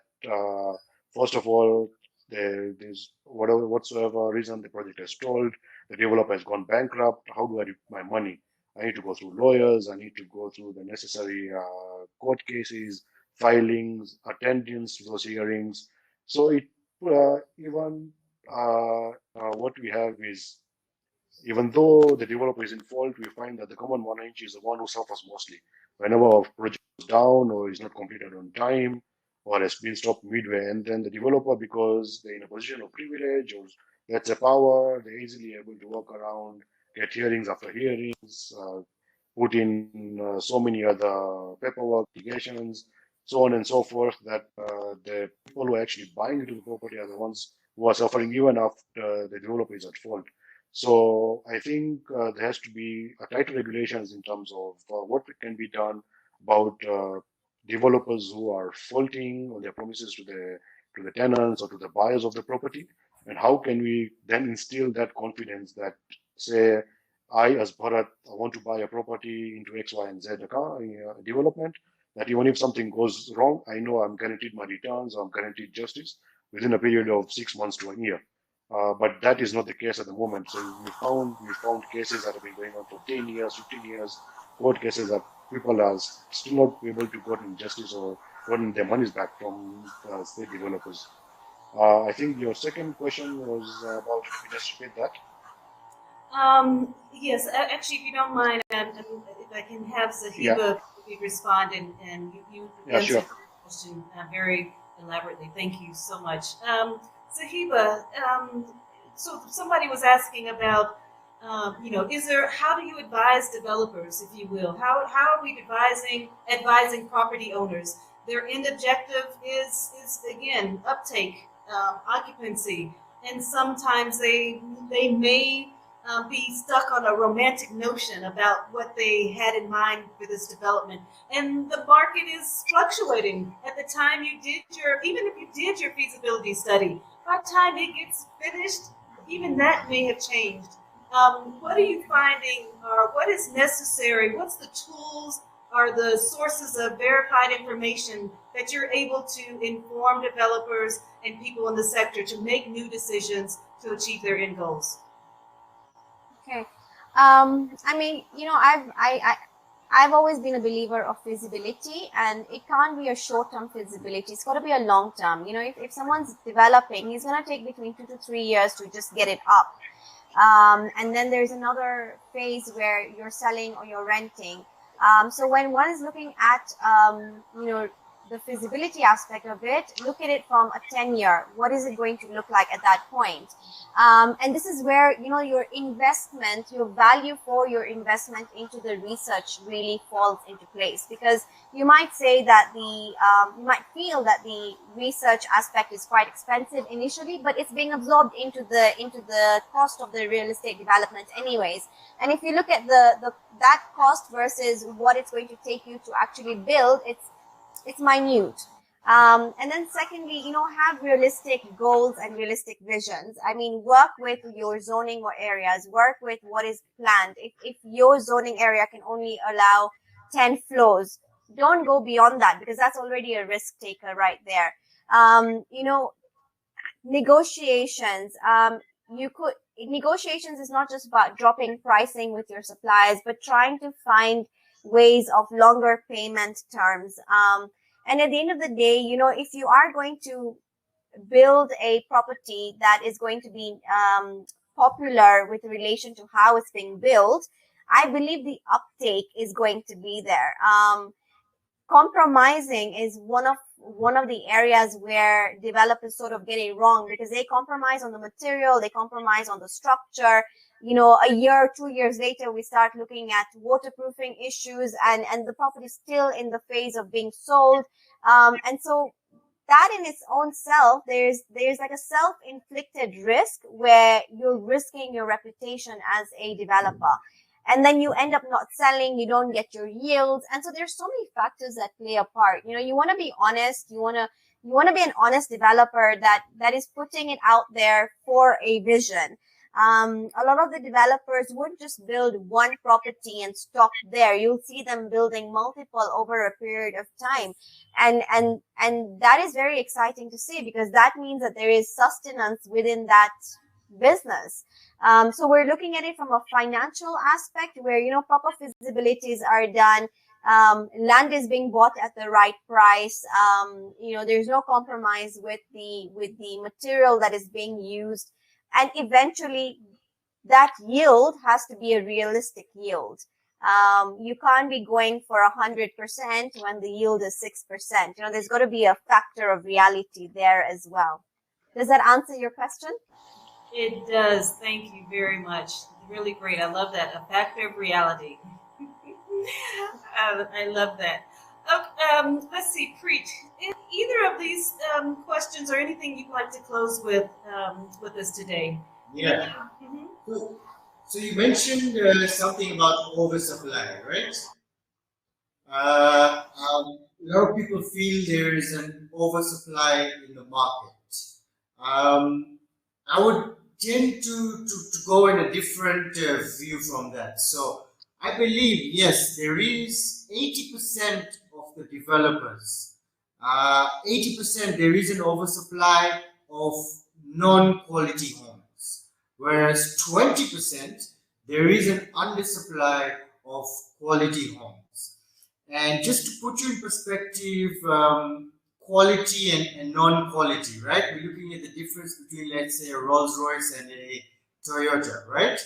First of all, there's whatsoever reason the project has stalled, the developer has gone bankrupt. How do I recoup my money? I need to go through lawyers. I need to go through the necessary court cases, filings, attendance to those hearings. So even what we have is, even though the developer is in fault, we find that the common Monainchi is the one who suffers mostly. Whenever a project is down or is not completed on time or has been stopped midway, and then the developer, because they're in a position of privilege or let's say power, they're easily able to work around, get hearings after hearings, put in so many other paperwork, obligations, so on and so forth, that the people who are actually buying into the property are the ones who are suffering even after the developer is at fault. So I think there has to be a tighter regulations in terms of what can be done about developers who are faulting on their promises to the tenants or to the buyers of the property, and how can we then instill that confidence that, say, I as Bharat, I want to buy a property into X, Y, and Z development, that even if something goes wrong, I know I'm guaranteed my returns, or I'm guaranteed justice within a period of 6 months to a year. But that is not the case at the moment. So we found cases that have been going on for 10 years, 15 years, court cases that people are still not able to get justice or gotten their monies back from state developers. I think your second question was about, if you just repeat that. Yes, actually, if you don't mind, if I can have Yeah, Zahiba respond, and you yeah, answered sure. the question very elaborately. Thank you so much. Zahiba, so somebody was asking about, how do you advise developers, if you will? How are we advising property owners? Their end objective is again uptake, occupancy, and sometimes they may be stuck on a romantic notion about what they had in mind for this development. And the market is fluctuating. At the time even if you did your feasibility study, by the time it gets finished, even that may have changed. What are you finding, or what is necessary? What's the tools or the sources of verified information that you're able to inform developers and people in the sector to make new decisions to achieve their end goals? Okay. I mean, I've always been a believer of feasibility, and it can't be a short-term feasibility. It's got to be a long-term. If someone's developing, he's going to take between 2 to 3 years to just get it up. And then there's another phase where you're selling or you're renting. So when one is looking at, the feasibility aspect of it, look at it from a 10-year. What is it going to look like at that point? And this is where, you know, your investment, your value for your investment into the research really falls into place, because you might say that you might feel that the research aspect is quite expensive initially, but it's being absorbed into the cost of the real estate development anyways. And if you look at that cost versus what it's going to take you to actually build, it's minute. And then secondly, you know, have realistic goals and realistic visions. I mean, work with your zoning or areas, work with what is planned. If your zoning area can only allow 10 floors, don't go beyond that, because that's already a risk taker right there. You know, negotiations. Negotiations is not just about dropping pricing with your suppliers, but trying to find ways of longer payment terms. And at the end of the day, you know, if you are going to build a property that is going to be popular with relation to how it's being built, I believe the uptake is going to be there. Compromising is one of the areas where developers sort of get it wrong, because they compromise on the material, they compromise on the structure. You know, a year, 2 years later, we start looking at waterproofing issues, and the property is still in the phase of being sold. And so that in its own self, there's like a self-inflicted risk where you're risking your reputation as a developer. And then you end up not selling, you don't get your yields. And so there's so many factors that play a part. You know, you want to be honest, you want to be an honest developer that is putting it out there for a vision. A lot of the developers wouldn't just build one property and stop there. You'll see them building multiple over a period of time. And that is very exciting to see, because that means that there is sustenance within that business. So we're looking at it from a financial aspect where, you know, proper feasibilities are done. Land is being bought at the right price. You know, there's no compromise with the material that is being used. And eventually that yield has to be a realistic yield. You can't be going for 100% when the yield is 6%. You know, there's got to be a factor of reality there as well. Does that answer your question? It does. Thank you very much. Really great. I love that. A factor of reality. I love that. Okay, let's see, Prit. Either of these questions or anything you'd like to close with us today? Yeah. Mm-hmm. So you mentioned something about oversupply, right? A lot of people feel there is an oversupply in the market. I would tend to go in a different view from that. So I believe, yes, there is 80% of the developers, 80% there is an oversupply of non-quality homes, whereas 20% there is an undersupply of quality homes. And just to put you in perspective, quality and non-quality, right? We're looking at the difference between, let's say, a Rolls-Royce and a Toyota, right?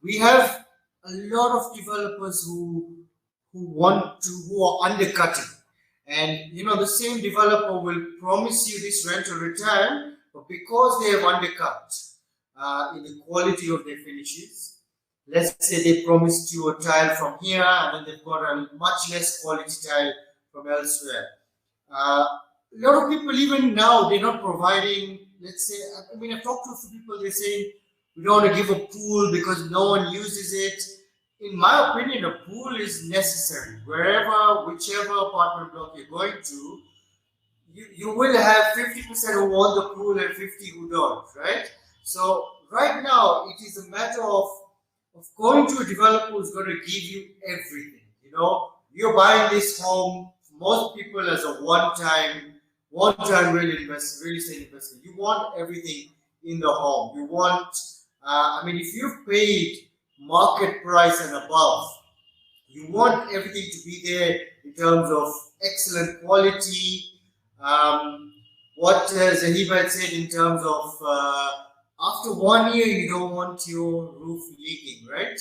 We have a lot of developers who are undercutting, and you know, the same developer will promise you this rental return, but because they have undercut in the quality of their finishes, let's say they promised you a tile from here and then they've got a much less quality tile from elsewhere. A lot of people, even now, they're not providing, let's say, I mean, I've talked to a few people, they're saying, we don't want to give a pool because no one uses it. In my opinion, a pool is necessary. Whichever apartment block you're going to, you will have 50% who want the pool and 50 who don't, right? So right now, it is a matter of going to a developer who's going to give you everything. You know, you're buying this home, most people, as a one-time real estate investment. You want everything in the home. You want, I mean, if you've paid market price and above, you want everything to be there in terms of excellent quality. What Zahiba had said in terms of after 1 year, you don't want your roof leaking, right?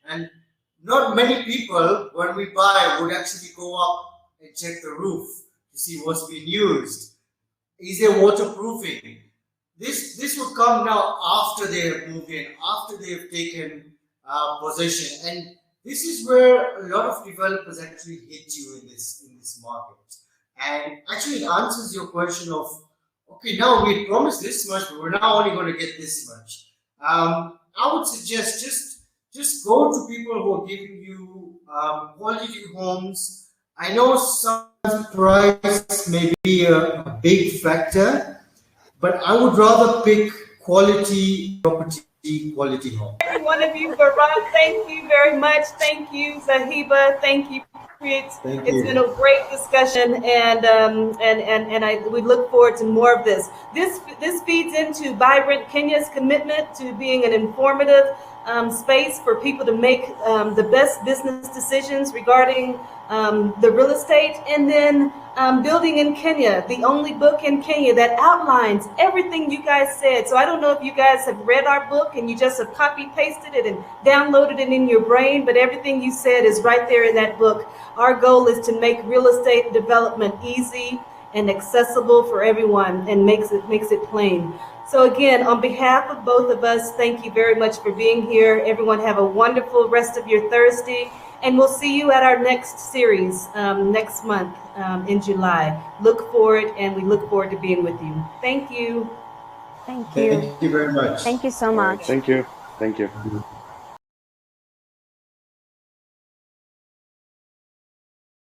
And not many people, when we buy, would actually go up and check the roof to see what's being used. Is there waterproofing? This would come now after they have moved in, after they have taken possession, and this is where a lot of developers actually hit you in this market. And actually, it answers your question of, okay, now we promised this much, but we're now only going to get this much. I would suggest just go to people who are giving you quality homes. I know some price may be a big factor, but I would rather pick quality property, quality home. Every one of you, Bharat, thank you very much. Thank you, Zahiba. Thank you, Prit. It's been a great discussion, and we look forward to more of this. This feeds into Vibrant Kenya's commitment to being an informative space for people to make the best business decisions regarding the real estate, and then Building in Kenya, the only book in Kenya that outlines everything you guys said. So I don't know if you guys have read our book and you just have copy pasted it and downloaded it in your brain, but everything you said is right there in that book. Our goal is to make real estate development easy and accessible for everyone, and makes it plain. So again, on behalf of both of us, thank you very much for being here. Everyone have a wonderful rest of your Thursday, and we'll see you at our next series next month in July. Look for it, and we look forward to being with you. Thank you. Thank you. Thank you very much. Thank you so much. Thank you. Thank you.